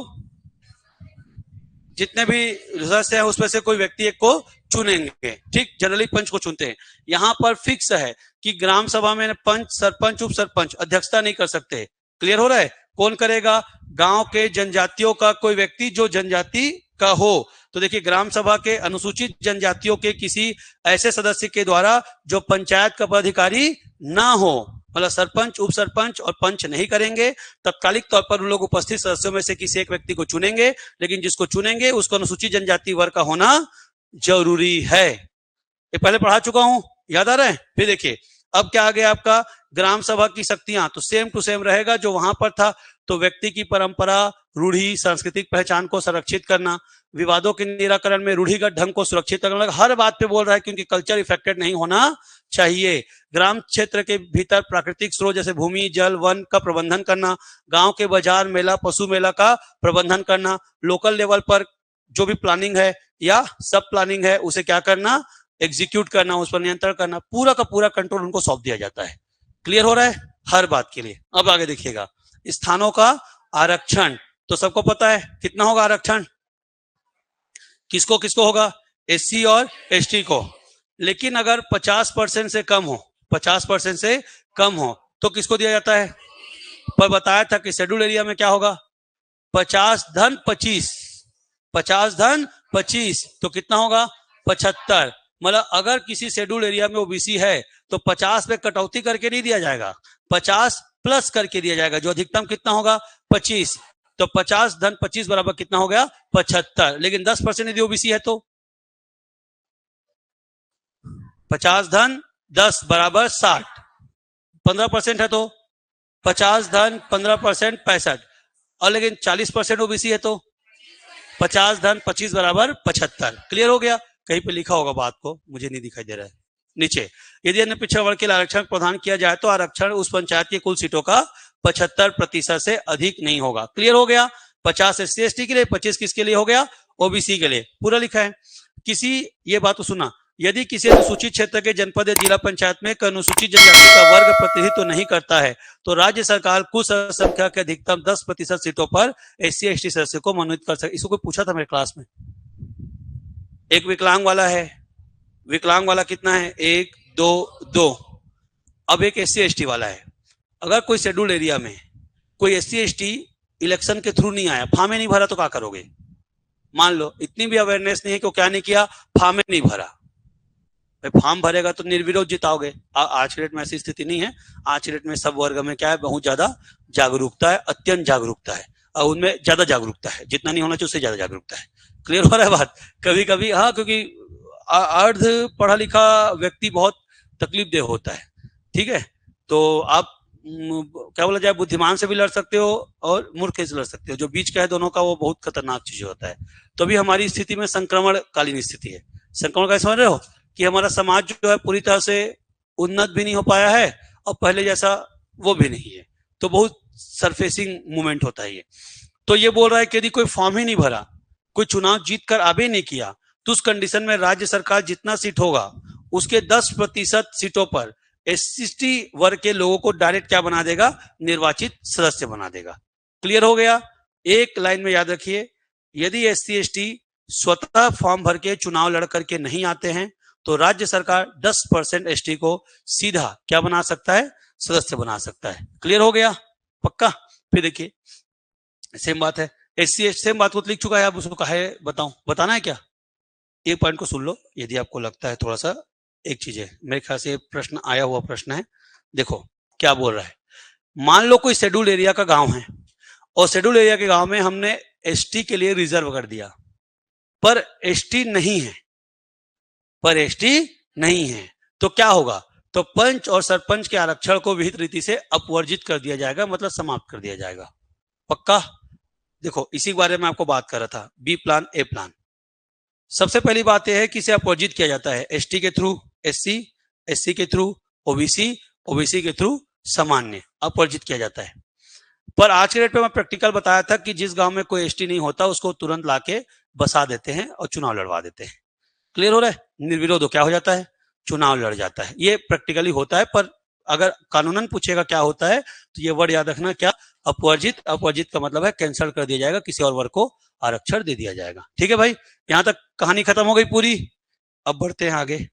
जितने भी सदस्य हैं उसमें से कोई व्यक्ति एक को चुनेंगे। ठीक, जनरली पंच को चुनते हैं। यहां पर फिक्स है कि ग्राम सभा में पंच, सरपंच, उप सरपंच अध्यक्षता नहीं कर सकते। क्लियर हो रहा है? कौन करेगा? गांव के जनजातियों का कोई व्यक्ति जो जनजाति का हो। तो देखिए, ग्राम सभा के अनुसूचित जनजातियों के किसी ऐसे सदस्य के द्वारा जो पंचायत का पदाधिकारी ना हो, मतलब सरपंच, उप सरपंच और पंच नहीं करेंगे। तत्कालिक तौर पर उन लोग उपस्थित सदस्यों में से किसी एक व्यक्ति को चुनेंगे, लेकिन जिसको चुनेंगे उसको अनुसूचित जनजाति वर्ग का होना जरूरी है। ये पहले पढ़ा चुका हूं, याद आ रहा है? फिर देखिए, अब क्या आ गया आपका ग्राम सभा की शक्तियां। तो सेम टू सेम रहेगा जो वहां पर था। तो व्यक्ति की परंपरा, रूढ़ी, सांस्कृतिक पहचान को संरक्षित करना, विवादों के निराकरण में रूढ़िगत ढंग को सुरक्षित करना। हर बात पे बोल रहा है क्योंकि कल्चर इफेक्टेड नहीं होना चाहिए। ग्राम क्षेत्र के भीतर प्राकृतिक स्रोत जैसे भूमि, जल, वन का प्रबंधन करना, गांव के बाजार, मेला, पशु मेला का प्रबंधन करना, लोकल लेवल पर जो भी प्लानिंग है या सब प्लानिंग है उसे क्या करना? एग्जीक्यूट करना, उस पर नियंत्रण करना। पूरा का पूरा कंट्रोल उनको सौंप दिया जाता है। क्लियर हो रहा है हर बात के लिए? अब आगे देखिएगा, स्थानों का आरक्षण। तो सबको पता है कितना होगा आरक्षण? किसको किसको होगा? एससी और एसटी को। लेकिन अगर 50% से कम हो, 50% से कम हो तो किसको दिया जाता है? पर बताया था कि शेड्यूल एरिया में क्या होगा? 50/25, 50/25 तो कितना होगा? 75। मतलब अगर किसी शेड्यूल एरिया में ओबीसी है तो 50 पे कटौती करके नहीं दिया जाएगा, 50 प्लस करके दिया जाएगा। जो अधिकतम कितना होगा? 25। तो 50/25 बराबर कितना हो गया? 75। लेकिन 10% यदि ओबीसी है तो 50/10 बराबर 60। 15% है तो 50/15% 65। और लेकिन 40% ओबीसी है तो 50/25 बराबर 75। क्लियर हो गया? कहीं पे लिखा होगा बात को, मुझे नहीं दिखाई दे रहा है नीचे। यदि अन्य पिछड़ा वर्ग के लिए आरक्षण प्रदान किया जाए तो आरक्षण उस पंचायत की कुल सीटों का 75% से अधिक नहीं होगा। क्लियर हो गया? 50 SC/ST के लिए, 25 किसके लिए हो गया? ओबीसी के लिए। पूरा लिखा है। किसी, ये बात तो सुना, यदि किसी अनुसूचित क्षेत्र के जनपद या जिला पंचायत में अनुसूचित जनजाति का वर्ग प्रतिनिधित्व तो नहीं करता है तो राज्य सरकार कुल संख्या के अधिकतम 10% सीटों पर SC/ST सदस्य को मनोनीत कर सकती। इसको कोई पूछा था मेरे क्लास में? एक विकलांग वाला है, विकलांग वाला कितना है? 1 2 2। अब एक SC/ST वाला है। अगर कोई शेड्यूल एरिया में कोई SC/ST इलेक्शन के थ्रू नहीं आया, फार्म नहीं भरा, तो क्या करोगे? मान लो इतनी भी अवेयरनेस नहीं है कि क्या नहीं किया, फार्म नहीं भरा। फॉर्म भरेगा तो निर्विरोध जिताओगे। आज के डेट में ऐसी स्थिति नहीं है। आज के डेट में सब वर्ग में क्या है? बहुत ज्यादा जागरूकता है, अत्यंत जागरूकता है, और उनमें ज्यादा जागरूकता है। जितना नहीं होना चाहिए उससे ज्यादा जागरूकता है। क्लियर हो रहा है बात? कभी कभी हाँ, क्योंकि अर्ध पढ़ा लिखा व्यक्ति बहुत तकलीफ देह होता है। ठीक है, तो आप क्या बोला जाए, बुद्धिमान से भी लड़ सकते हो और मूर्ख से लड़ सकते हो। जो बीच का है दोनों का, वो बहुत खतरनाक चीज होता है। तो अभी हमारी स्थिति में संक्रमण कालीन स्थिति है। संक्रमण का समझ रहे हो कि हमारा समाज जो है पूरी तरह से उन्नत भी नहीं हो पाया है और पहले जैसा वो भी नहीं है। तो बहुत सरफेसिंग मूवमेंट होता है ये। तो ये बोल रहा है कि यदि कोई फॉर्म ही नहीं भरा, कोई चुनाव जीत कर आगे नहीं किया, तो उस कंडीशन में राज्य सरकार जितना सीट होगा उसके 10% सीटों पर SC/ST वर्ग के लोगों को डायरेक्ट क्या बना देगा? निर्वाचित सदस्य बना देगा। क्लियर हो गया? एक लाइन में याद रखिए, यदि SC/ST स्वतः फॉर्म भर के चुनाव लड़ करके नहीं आते हैं तो राज्य सरकार 10% ST को सीधा क्या बना सकता है? सदस्य बना सकता है। क्लियर हो गया? पक्का? फिर देखिए, सेम बात है। SC/ST सेम बात को लिख चुका है, आप उसको कहे बताऊं, बताना है क्या? एक पॉइंट को सुन लो यदि आपको लगता है थोड़ा सा। एक चीज है, मेरे ख्याल से प्रश्न आया हुआ प्रश्न है। देखो क्या बोल रहा है। मान लो कोई शेड्यूल एरिया का गांव है और शेड्यूल एरिया के गांव में हमने ST के लिए रिजर्व कर दिया, पर ST नहीं है, पर ST नहीं है, तो क्या होगा? तो पंच और सरपंच के आरक्षण को विहित रीति से अपवर्जित कर दिया जाएगा, मतलब समाप्त कर दिया जाएगा। पक्का? देखो इसी बारे में आपको बात कर रहा था, बी प्लान ए प्लान। सबसे पहली बात यह है कि इसे अपवर्जित किया जाता है ST के थ्रू SC, SC के थ्रू OBC, OBC के थ्रू सामान्य, अपवर्जित किया जाता है। पर आज के डेट पे मैं प्रैक्टिकल बताया था कि जिस गांव में कोई ST नहीं होता उसको तुरंत लाके बसा देते हैं और चुनाव लड़वा देते हैं। क्लियर हो रहा है? निर्विरोध हो क्या हो जाता है? चुनाव लड़ जाता है। ये प्रैक्टिकली होता है, पर अगर कानूनन पूछेगा क्या होता है तो ये वर्ड याद रखना, क्या? अपवर्जित। अपवर्जित का मतलब है कैंसल कर दिया जाएगा, किसी और वर्ग को आरक्षण दे दिया जाएगा। ठीक है भाई, यहां तक कहानी खत्म हो गई पूरी। अब बढ़ते हैं आगे,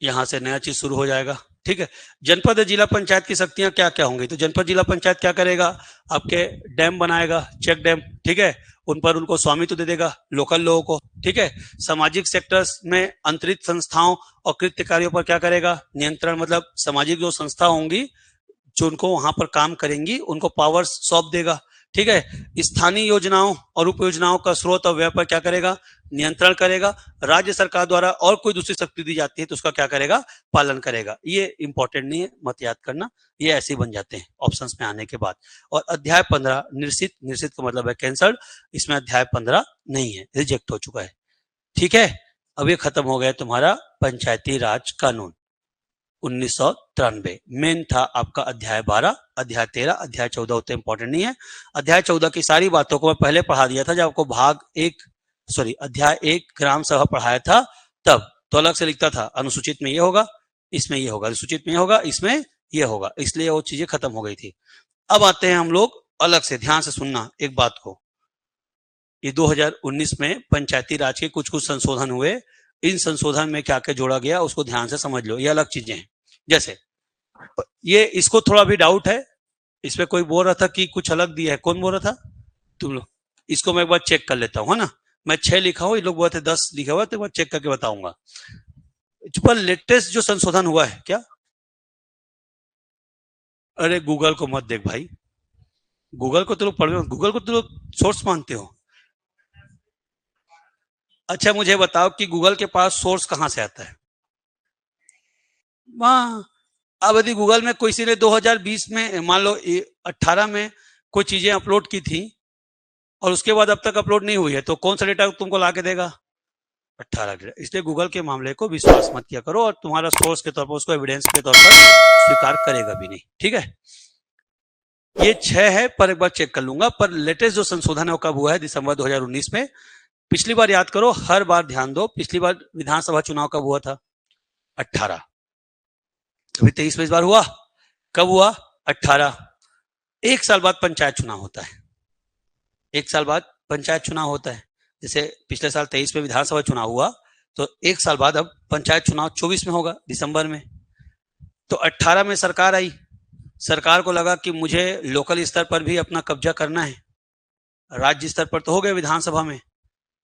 यहां से नया चीज शुरू हो जाएगा। ठीक है, जनपद या जिला पंचायत की शक्तियां क्या क्या होंगी? तो जनपद जिला पंचायत क्या करेगा? आपके डैम बनाएगा, चेक डैम, ठीक है, उन पर उनको स्वामित्व दे देगा लोकल लोगों को। ठीक है, सामाजिक सेक्टर्स में अंतरित संस्थाओं और कृत्य कार्यों पर क्या करेगा? नियंत्रण, मतलब सामाजिक जो संस्था होंगी जो उनको वहां पर काम करेंगी उनको पावर सौंप देगा। ठीक है, स्थानीय योजनाओं और उप योजनाओं का स्रोत और व्यय पर क्या करेगा? नियंत्रण करेगा। राज्य सरकार द्वारा और कोई दूसरी शक्ति दी जाती है तो उसका क्या करेगा? पालन करेगा। ये इंपॉर्टेंट नहीं है, मत याद करना, ये ऐसे ही बन जाते हैं ऑप्शंस में आने के बाद। और अध्याय 15 निश्चित, निश्चित का मतलब है कैंसल्ड, इसमें अध्याय 15 नहीं है, रिजेक्ट हो चुका है। ठीक है, अब ये खत्म हो गया तुम्हारा पंचायती राज कानून 1993। मेन था आपका अध्याय 12, अध्याय 13, अध्याय 14 उतने इंपॉर्टेंट नहीं है। अध्याय 14 की सारी बातों को मैं पहले पढ़ा दिया था जब आपको अध्याय 1 ग्राम सभा पढ़ाया था तब। तो अलग से लिखता था, अनुसूचित में ये होगा, इसमें ये होगा, अनुसूचित में ये होगा, इसमें ये होगा, इसलिए वो चीजें खत्म हो गई थी। अब आते हैं हम लोग अलग से, ध्यान से सुनना एक बात को। ये 2019 में पंचायती राज के कुछ कुछ संशोधन हुए, इन संशोधन में क्या क्या जोड़ा गया उसको ध्यान से समझ लो, ये अलग चीजें हैं। जैसे ये, इसको थोड़ा भी डाउट है, इसमें कोई बोल रहा था कि कुछ अलग दिया है, कौन बोल रहा था? तुम लोग। इसको मैं एक बार चेक कर लेता हूँ, है ना। मैं 6 लिखा हूं, ये लोग बोलते 10 लिखा हुआ, तो एक बार चेक करके बताऊंगा। पर लेटेस्ट जो संशोधन हुआ है क्या? अरे गूगल को मत देख भाई, गूगल को तो लोग पढ़, गूगल को तो लोग सोर्स मानते हो। अच्छा मुझे बताओ कि गूगल के पास सोर्स कहां से आता है? वहां, अब यदि गूगल में किसी ने 2020 में मान लो 18 में कोई चीजें अपलोड की थी और उसके बाद अब तक अपलोड नहीं हुई है, तो कौन सा डेटा तुमको ला के देगा? 18 डेटा। इसलिए गूगल के मामले को विश्वास मत किया करो, और तुम्हारा सोर्स के तौर पर उसको एविडेंस के तौर पर स्वीकार करेगा भी नहीं। ठीक है, ये 6 है, पर एक बार चेक कर लूंगा। पर लेटेस्ट जो संशोधन है वो कब हुआ है? दिसंबर 2019 में। पिछली बार याद करो, हर बार ध्यान दो, पिछली बार विधानसभा चुनाव कब हुआ था? 18। अभी 23 में इस बार हुआ, कब हुआ? 18। एक साल बाद पंचायत चुनाव होता है, एक साल बाद पंचायत चुनाव होता है। जैसे पिछले साल 23 में विधानसभा चुनाव हुआ, तो एक साल बाद अब पंचायत चुनाव 24 में होगा, दिसंबर में। तो 18 में सरकार आई, सरकार को लगा कि मुझे लोकल स्तर पर भी अपना कब्जा करना है। राज्य स्तर पर तो हो गए विधानसभा में,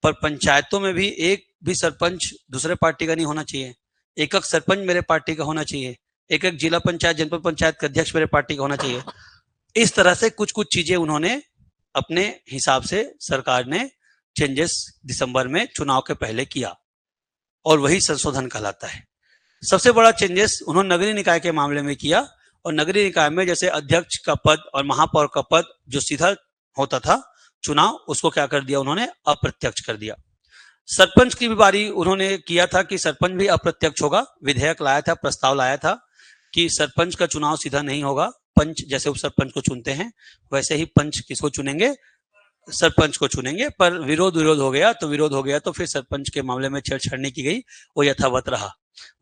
पर पंचायतों में भी एक भी सरपंच दूसरे पार्टी का नहीं होना चाहिए, एक एक सरपंच मेरे पार्टी का होना चाहिए, एक एक जिला पंचायत जनपद पंचायत का अध्यक्ष मेरे पार्टी का होना चाहिए। इस तरह से कुछ कुछ चीजें उन्होंने अपने हिसाब से, सरकार ने चेंजेस दिसंबर में चुनाव के पहले किया, और वही संशोधन कहलाता है। सबसे बड़ा चेंजेस उन्होंने नगरीय निकाय के मामले में किया, और नगरीय निकाय में जैसे अध्यक्ष का पद और महापौर का पद जो सीधा होता था चुनाव, उसको क्या कर दिया उन्होंने? अप्रत्यक्ष कर दिया। सरपंच की भी बारी उन्होंने किया था कि सरपंच भी अप्रत्यक्ष होगा, विधेयक लाया था, प्रस्ताव लाया था कि सरपंच का चुनाव सीधा नहीं होगा, पंच जैसे उप सरपंच को चुनते हैं वैसे ही पंच किसको चुनेंगे? सरपंच को चुनेंगे। पर विरोध हो गया तो फिर सरपंच के मामले में छेड़छाड़ की गई, वो यथावत रहा,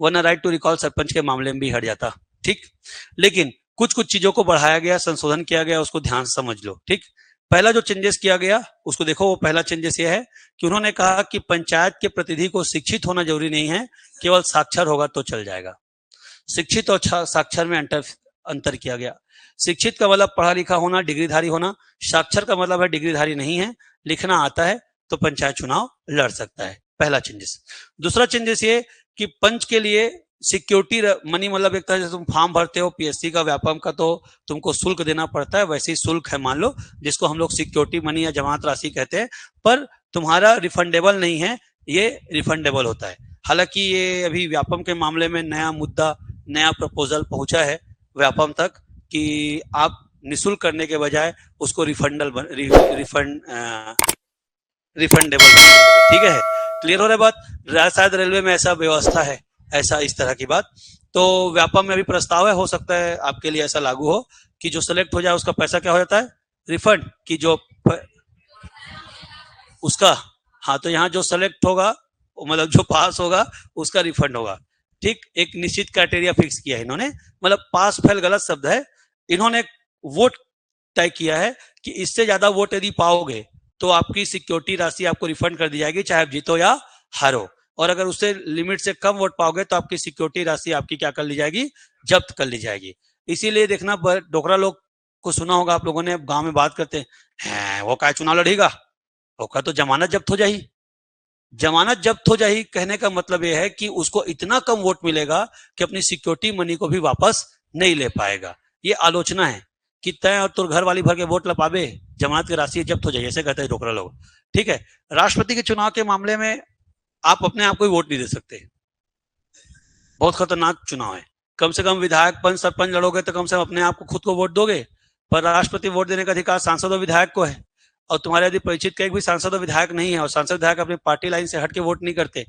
वरना राइट टू रिकॉल सरपंच के मामले में भी हट जाता। ठीक, लेकिन कुछ कुछ चीजों को बढ़ाया गया, संशोधन किया गया, उसको ध्यान से समझ लो। ठीक, पहला जो चेंजेस किया गया उसको देखो, वो पहला चेंजेस ये है कि उन्होंने कहा कि पंचायत के प्रतिनिधि को शिक्षित होना जरूरी नहीं है, केवल साक्षर होगा तो चल जाएगा। शिक्षित और साक्षर में अंतर किया गया। शिक्षित का मतलब पढ़ा लिखा होना, डिग्रीधारी होना, साक्षर का मतलब है डिग्रीधारी नहीं है, लिखना आता है तो पंचायत चुनाव लड़ सकता है। पहला चेंजेस। दूसरा चेंजेस ये कि पंच के लिए सिक्योरिटी मनी, मतलब एक तरह से तुम फॉर्म भरते हो पीएससी का, व्यापम का, तो तुमको शुल्क देना पड़ता है, वैसे ही शुल्क है मान लो, जिसको हम लोग सिक्योरिटी मनी या जमात राशि कहते हैं, पर तुम्हारा रिफंडेबल नहीं है, ये रिफंडेबल होता है। हालांकि ये अभी व्यापम के मामले में नया मुद्दा, नया प्रपोजल पहुंचा है व्यापम तक कि आप निःशुल्क करने के बजाय उसको रिफंडेबल। ठीक है, क्लियर हो रहा है बात? शायद रेलवे में ऐसा व्यवस्था है, ऐसा इस तरह की बात। तो व्यापम में भी प्रस्ताव है, हो सकता है आपके लिए ऐसा लागू हो कि जो सेलेक्ट हो जाए उसका पैसा क्या हो जाता है? रिफंड। की जो उसका, हाँ तो यहाँ जो सेलेक्ट होगा मतलब जो पास होगा उसका रिफंड होगा। ठीक, एक निश्चित क्राइटेरिया फिक्स किया है इन्होंने, मतलब पास फेल गलत शब्द है। इन्होंने वोट तय किया है कि इससे ज्यादा वोट यदि पाओगे तो आपकी सिक्योरिटी राशि आपको रिफंड कर दी जाएगी, चाहे आप जीतो या हारो। और अगर उससे लिमिट से कम वोट पाओगे तो आपकी सिक्योरिटी राशि आपकी क्या कर ली जाएगी, जब्त कर ली जाएगी। इसीलिए देखना, डोकरा लोग को सुना होगा आप लोगों ने, गांव में बात करते हैं वो क्या चुनाव लड़ेगा, वो तो जमानत जब्त हो जाएगी। जमानत जब्त हो जाएगी कहने का मतलब यह है कि उसको इतना कम वोट मिलेगा कि अपनी सिक्योरिटी मनी को भी वापस नहीं ले पाएगा। ये आलोचना है कि तय और तुर घर वाली भर के वोट लपावे, जमानत की राशि जब्त हो जाए, ऐसे कहते हैं डोकरा लोग। ठीक है, राष्ट्रपति के चुनाव के मामले में आप अपने आप को वोट नहीं दे सकते, बहुत खतरनाक चुनाव है। कम से कम विधायक पंच सरपंच लड़ोगे तो कम से कम अपने आप को खुद को वोट दोगे, पर राष्ट्रपति वोट देने का अधिकार सांसद और विधायक को है। और तुम्हारे यदि परिचित का एक भी सांसद और विधायक नहीं है, और सांसद विधायक अपनी पार्टी लाइन से हट के वोट नहीं करते,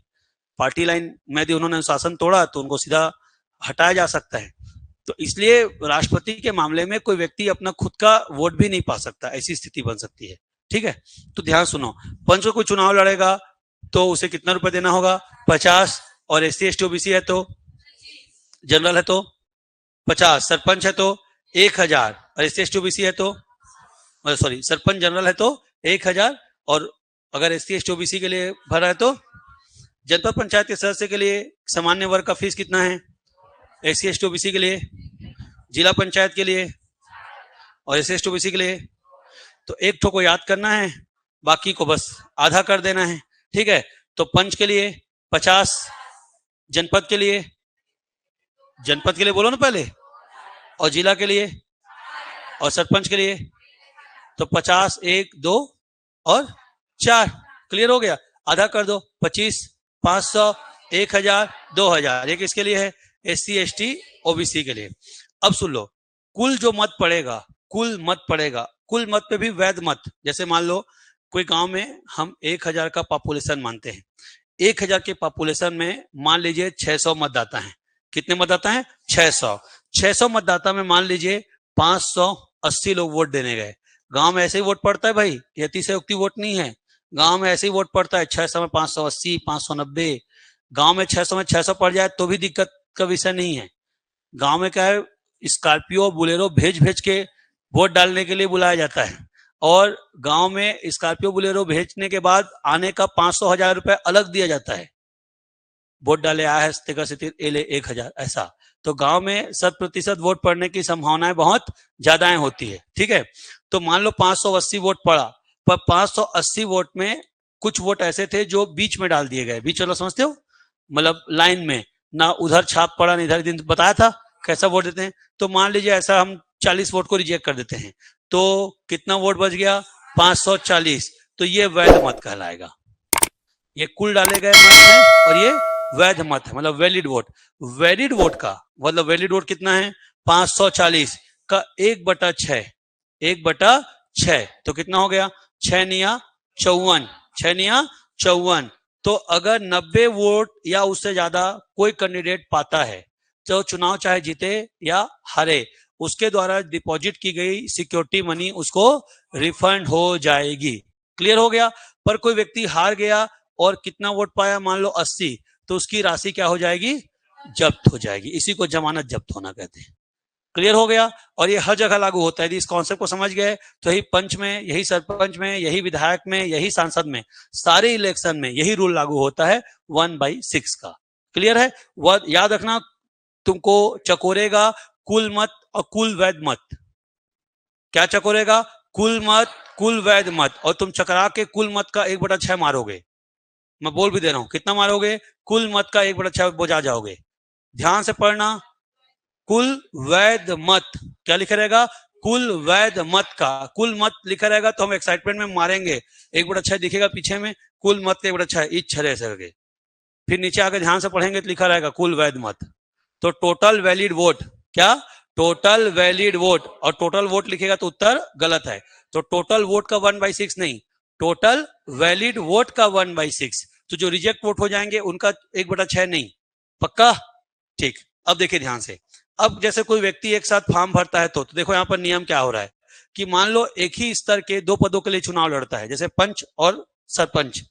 पार्टी लाइन में यदि उन्होंने अनुशासन तोड़ा तो उनको सीधा हटाया जा सकता है। तो इसलिए राष्ट्रपति के मामले में कोई व्यक्ति अपना खुद का वोट भी नहीं पा सकता, ऐसी स्थिति बन सकती है। ठीक है, तो ध्यान सुनो, पंच को कोई चुनाव लड़ेगा तो उसे कितना रुपए देना होगा, 50, और SC ST OBC है तो, जनरल है तो 50, सरपंच है तो 1000, और SC ST OBC है तो, सॉरी सरपंच जनरल है तो 1000, और अगर SC ST OBC के लिए भरा है तो, जनपद पंचायत के सदस्य के लिए सामान्य वर्ग का फीस कितना है SC ST OBC के लिए, जिला पंचायत के लिए और SC ST OBC के लिए, तो एक ठो को याद करना है, बाकी को बस आधा कर देना है। ठीक है, तो पंच के लिए 50, जनपद के लिए बोलो ना पहले, और जिला के लिए और सरपंच के लिए तो 50, 1, 2 और 4, क्लियर हो गया। आधा कर दो, 25, 500, 1000, 2000, एक इसके लिए है SC ST OBC के लिए। अब सुन लो, कुल जो मत पड़ेगा, कुल मत पे भी वैध मत, जैसे मान लो कोई गांव में हम 1000 का पॉपुलेशन मानते हैं, 1000 के पॉपुलेशन में मान लीजिए 600 मतदाता हैं। कितने मतदाता हैं? 600 मतदाता में मान लीजिए 580 लोग वोट देने गए। गांव में ऐसे ही वोट पड़ता है भाई, ये अतिशयोक्ति वोट नहीं है, गांव में ऐसे ही वोट पड़ता है। 600 में 580, 590, गांव में 600 में 600 पड़ जाए तो भी दिक्कत का विषय नहीं है। गांव में क्या है, स्कॉर्पियो बुलेरो भेज भेज के वोट डालने के लिए बुलाया जाता है, और गांव में स्कॉर्पियो बुलेरो भेजने के बाद आने का 500-1000 रुपए अलग दिया जाता है। वोट डाले आया है स्टिकर से ले 1000, ऐसा। तो गांव में 100% वोट पड़ने की संभावनाएं बहुत ज्यादा होती है। ठीक है, तो मान लो 580 वोट पड़ा, पर 580 वोट में कुछ वोट ऐसे थे जो बीच में डाल दिए गए। बीच वाला समझते हो, मतलब लाइन में, ना उधर छाप पड़ा ना इधर। दिन बताया था कैसा वोट देते हैं। तो मान लीजिए ऐसा हम 40 वोट को रिजेक्ट कर देते हैं, तो कितना वोट बच गया? 540। तो ये वैध मत कहलाएगा। ये कुल डाले गए मत है और ये वैध मत है, मतलब वैलिड वोट। वैलिड वोट का मतलब वैलिड वोट कितना है? 540 का 1/6, 1/6 तो कितना हो गया? 6 निया 54, 6 निया 54। तो अगर 90 वोट या उससे ज्यादा कोई कैंडिडेट पाता है तो चुनाव चाहे जीते या हारे, उसके द्वारा डिपॉजिट की गई सिक्योरिटी मनी उसको रिफंड हो जाएगी। क्लियर हो गया। पर कोई व्यक्ति हार गया और कितना वोट पाया, मान लो 80, तो उसकी राशि क्या हो जाएगी? जब्त हो जाएगी। इसी को जमानत जब्त होना कहते हैं। क्लियर हो गया। और ये हर जगह लागू होता है। यदि इस कॉन्सेप्ट को समझ गए तो यही पंच में, यही सरपंच में, यही विधायक में, यही सांसद में, सारे इलेक्शन में यही रूल लागू होता है 1/6 का। क्लियर है। वह याद रखना, तुमको चकोरेगा कुल मत और कुल वैध मत। क्या चकोरेगा? कुल मत, कुल वैध मत। और तुम चकरा के कुल मत का 1/6 मारोगे। मैं बोल भी दे रहा हूं, कितना मारोगे? कुल मत का 1/6 बोझा जाओगे। ध्यान से पढ़ना, कुल वैध मत। क्या लिखा रहेगा? कुल वैध मत का। कुल मत लिखा रहेगा तो हम एक्साइटमेंट में मारेंगे, 1/6 दिखेगा पीछे में, कुल मत का 1/6 इच छरे सके। फिर नीचे आकर ध्यान से पढ़ेंगे तो लिखा रहेगा कुल वैध मत। तो टोटल वैलिड वोट, क्या? Total valid vote. और टोटल वोट लिखेगा तो उत्तर गलत है। तो टोटल वोट का 1/6 नहीं, टोटल वैलिड वोट का 1/6। तो जो रिजेक्ट वोट हो जाएंगे उनका 1/6 नहीं। पक्का? ठीक। अब देखिए ध्यान से। अब जैसे कोई व्यक्ति एक साथ फॉर्म भरता है तो देखो यहाँ पर नियम क्या हो रहा है कि मान लो एक ही स्तर के 2 पदों के लिए चुनाव लड़ता है, जैसे पंच और सरपंच।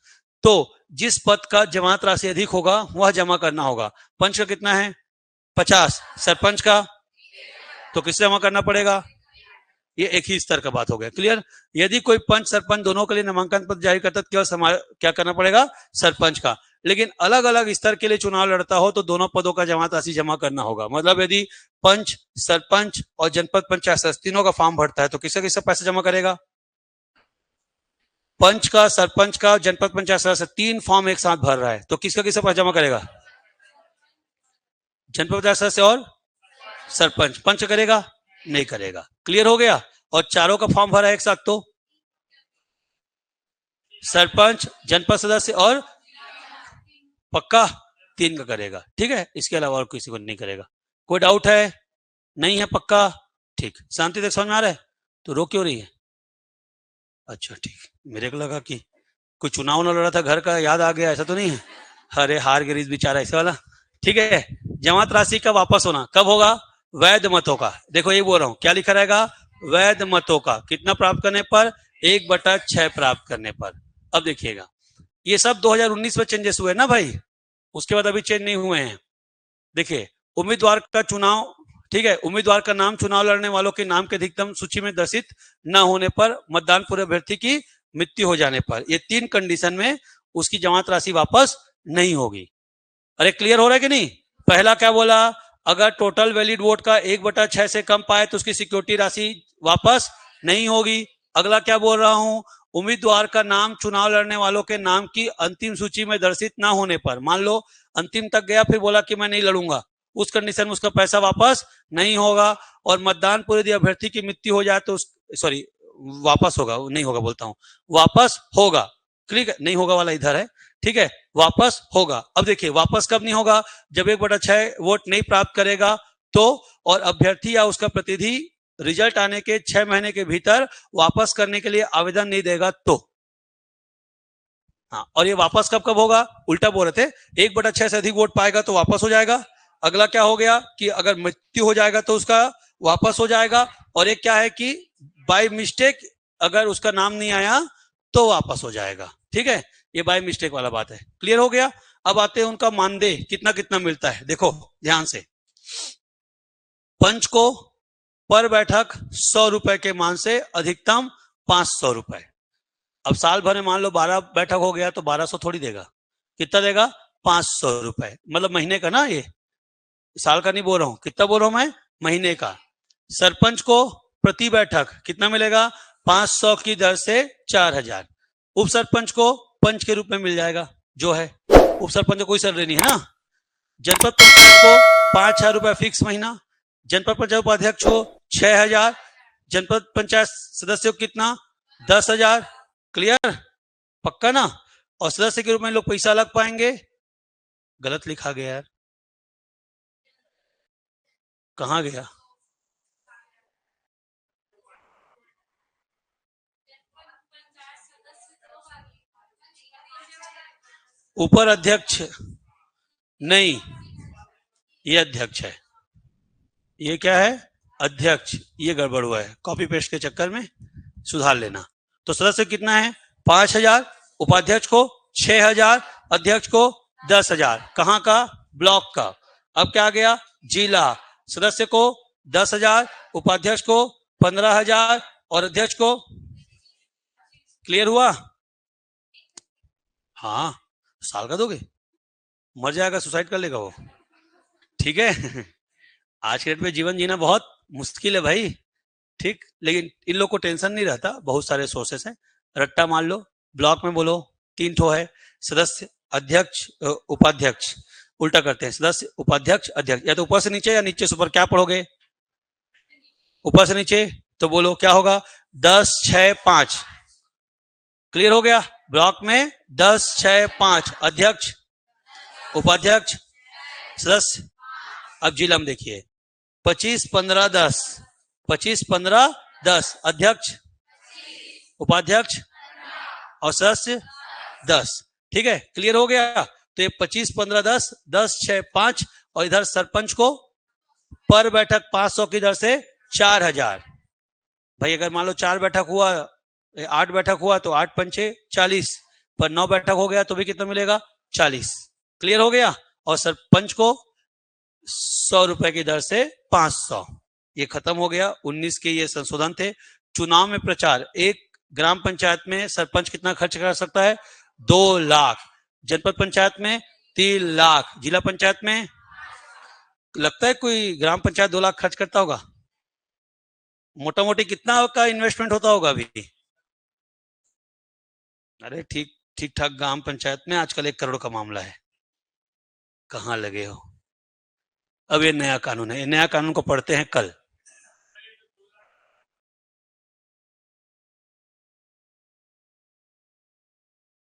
तो जिस पद का जमात राशि अधिक होगा वह जमा करना होगा। पंच का कितना है 50, सरपंच का तो किससे जमा करना पड़ेगा, ये एक ही स्तर का बात हो गया। क्लियर। यदि कोई पंच सरपंच दोनों के लिए नामांकन पत्र जारी करता है केवल क्या करना पड़ेगा, सरपंच का। लेकिन अलग अलग स्तर के लिए चुनाव लड़ता हो तो दोनों पदों का जमात राशि जमा करना होगा। मतलब यदि पंच, सरपंच और जनपद पंचायत सदस्य तीनों का फॉर्म भरता है तो किसका किसका पैसा जमा करेगा, पंच का, सरपंच का, जनपद पंचायत सदस्य, तीन फॉर्म एक साथ भर रहा है तो किसका किसका पैसा जमा करेगा, जनपद पंचायत सदस्य और सरपंच। पंच करेगा नहीं करेगा। क्लियर हो गया। और चारों का फॉर्म भरा एक साथ तो सरपंच, जनपद सदस्य और पक्का तीन का करेगा। ठीक है, इसके अलावा और किसी को नहीं करेगा। कोई डाउट है, नहीं है, पक्का, ठीक, शांति तक समझ में आ रहा है। तो रो क्यों रही है, अच्छा ठीक, मेरे को लगा कि कोई चुनाव न लड़ा था घर का याद आ गया, ऐसा तो नहीं है, अरे हार गरीब बेचारा ऐसे वाला। ठीक है, जमात राशि का वापस होना कब होगा, वैध मतों का। देखो ये बोल रहा हूं, क्या लिखा रहेगा, वैध मतों का। कितना प्राप्त करने पर, 1/6 प्राप्त करने पर। अब देखिएगा ये सब 2019 में चेंजेस हुए ना भाई, उसके बाद अभी चेंज नहीं हुए हैं। देखिए उम्मीदवार का चुनाव, ठीक है, उम्मीदवार का नाम चुनाव लड़ने वालों के नाम के अधिकतम सूची में दर्शित न होने पर, मतदान पूर्व अभ्यर्थी की मृत्यु हो जाने पर, ये तीन कंडीशन में उसकी जमात राशि वापस नहीं होगी। अरे क्लियर हो रहा है कि नहीं। पहला क्या बोला, अगर टोटल वैलिड वोट का 1/6 से कम पाए तो उसकी सिक्योरिटी राशि वापस नहीं होगी। अगला क्या बोल रहा हूं, उम्मीदवार का नाम चुनाव लड़ने वालों के नाम की अंतिम सूची में दर्शित ना होने पर, मान लो अंतिम तक गया फिर बोला कि मैं नहीं लड़ूंगा, उस कंडीशन में उसका पैसा वापस नहीं होगा। और मतदान पूर्व यदि अभ्यर्थी की मृत्यु हो जाए तो सॉरी वापस होगा, नहीं होगा बोलता हूं, वापस होगा। क्लिक, नहीं होगा वाला इधर है, ठीक है, वापस होगा। अब देखिए वापस कब नहीं होगा, जब 1/6 वोट नहीं प्राप्त करेगा तो, और अभ्यर्थी या उसका प्रतिनिधि रिजल्ट आने के 6 महीने के भीतर वापस करने के लिए आवेदन नहीं देगा तो। हाँ, और ये वापस कब कब होगा, उल्टा बोल रहे थे, 1/6 से अधिक वोट पाएगा तो वापस हो जाएगा। अगला क्या हो गया कि अगर मृत्यु हो जाएगा तो उसका वापस हो जाएगा। और एक क्या है कि बाय मिस्टेक अगर उसका नाम नहीं आया तो वापस हो जाएगा। ठीक है, ये बाय मिस्टेक वाला बात है। क्लियर हो गया। अब आते हैं उनका मानदेय कितना कितना मिलता है। देखो ध्यान से, पंच को पर बैठक 100 रुपए के मान से अधिकतम 500 रुपए। अब साल भर में मान लो 12 बैठक हो गया तो 1200 थोड़ी देगा, कितना देगा, 500 रुपए, मतलब महीने का ना, ये साल का नहीं बोल रहा हूं, कितना बोल रहा हूं मैं, महीने का। सरपंच को प्रति बैठक कितना मिलेगा, 500 की दर से 4000। उप सरपंच को पंच के रूप में मिल जाएगा जो है, उप सरपंच को कोई सैलरी नहीं है ना। जनपद पंचायत को 5000 रुपए फिक्स महीना, जनपद पंचायत उपाध्यक्ष को 6000, जनपद पंचायत सदस्य को कितना, 10,000। क्लियर, पक्का ना। और सदस्य के रूप में लोग पैसा अलग पाएंगे, गलत लिखा गया यार, कहां गया, ऊपर अध्यक्ष नहीं, ये अध्यक्ष है, ये क्या है, अध्यक्ष, ये गड़बड़ हुआ है, कॉपी पेस्ट के चक्कर में सुधार लेना। तो सदस्य कितना है 5000, उपाध्यक्ष को 6000, अध्यक्ष को 10,000। कहां का, ब्लॉक का। अब क्या आ गया, जिला। सदस्य को 10,000, उपाध्यक्ष को 15,000 और अध्यक्ष को, क्लियर हुआ। हाँ, साल का दोगे, मर जाएगा, सुसाइड कर लेगा वो। ठीक है आज के डेट में जीवन जीना बहुत मुश्किल है भाई। ठीक, लेकिन इन लोग को टेंशन नहीं रहता, बहुत सारे सोर्सेस हैं। रट्टा मान लो, ब्लॉक में बोलो 3 ठो है, सदस्य, अध्यक्ष, उपाध्यक्ष, उल्टा करते हैं, सदस्य, उपाध्यक्ष, अध्यक्ष, या तो ऊपर से नीचे या नीचे से ऊपर। क्या पढ़ोगे, ऊपर से नीचे, तो बोलो क्या होगा, 10, 6, 5। क्लियर हो गया। ब्लॉक में 10, 6, 5, अध्यक्ष, उपाध्यक्ष, सदस्य। अब जिला में देखिए 25, 15, 10, 25, 15, 10, अध्यक्ष, उपाध्यक्ष और सदस्य 10। ठीक है, क्लियर हो गया। तो ये 25, 15, 10, 10, 6, 5 और इधर सरपंच को पर बैठक 500 की दर से 4000। भाई अगर मान लो 4 बैठक हुआ, 8 बैठक हुआ तो 8 पंचे 40, पर 9 बैठक हो गया तो भी कितना मिलेगा? 40। क्लियर हो गया। और सरपंच को 100 रुपए की दर से 500। ये खत्म हो गया। 19 के ये संशोधन थे। चुनाव में प्रचार, एक ग्राम पंचायत में सरपंच कितना खर्च कर सकता है? 2 लाख। जनपद पंचायत में 3 लाख। जिला पंचायत में लगता है कोई ग्राम पंचायत 2 लाख खर्च करता होगा? मोटा मोटी कितना का इन्वेस्टमेंट होता होगा अभी? अरे ठीक ठीक ठाक ग्राम पंचायत में आजकल 1 करोड़ का मामला है। कहाँ लगे हो? अब ये नया कानून है, ये नया कानून को पढ़ते हैं कल।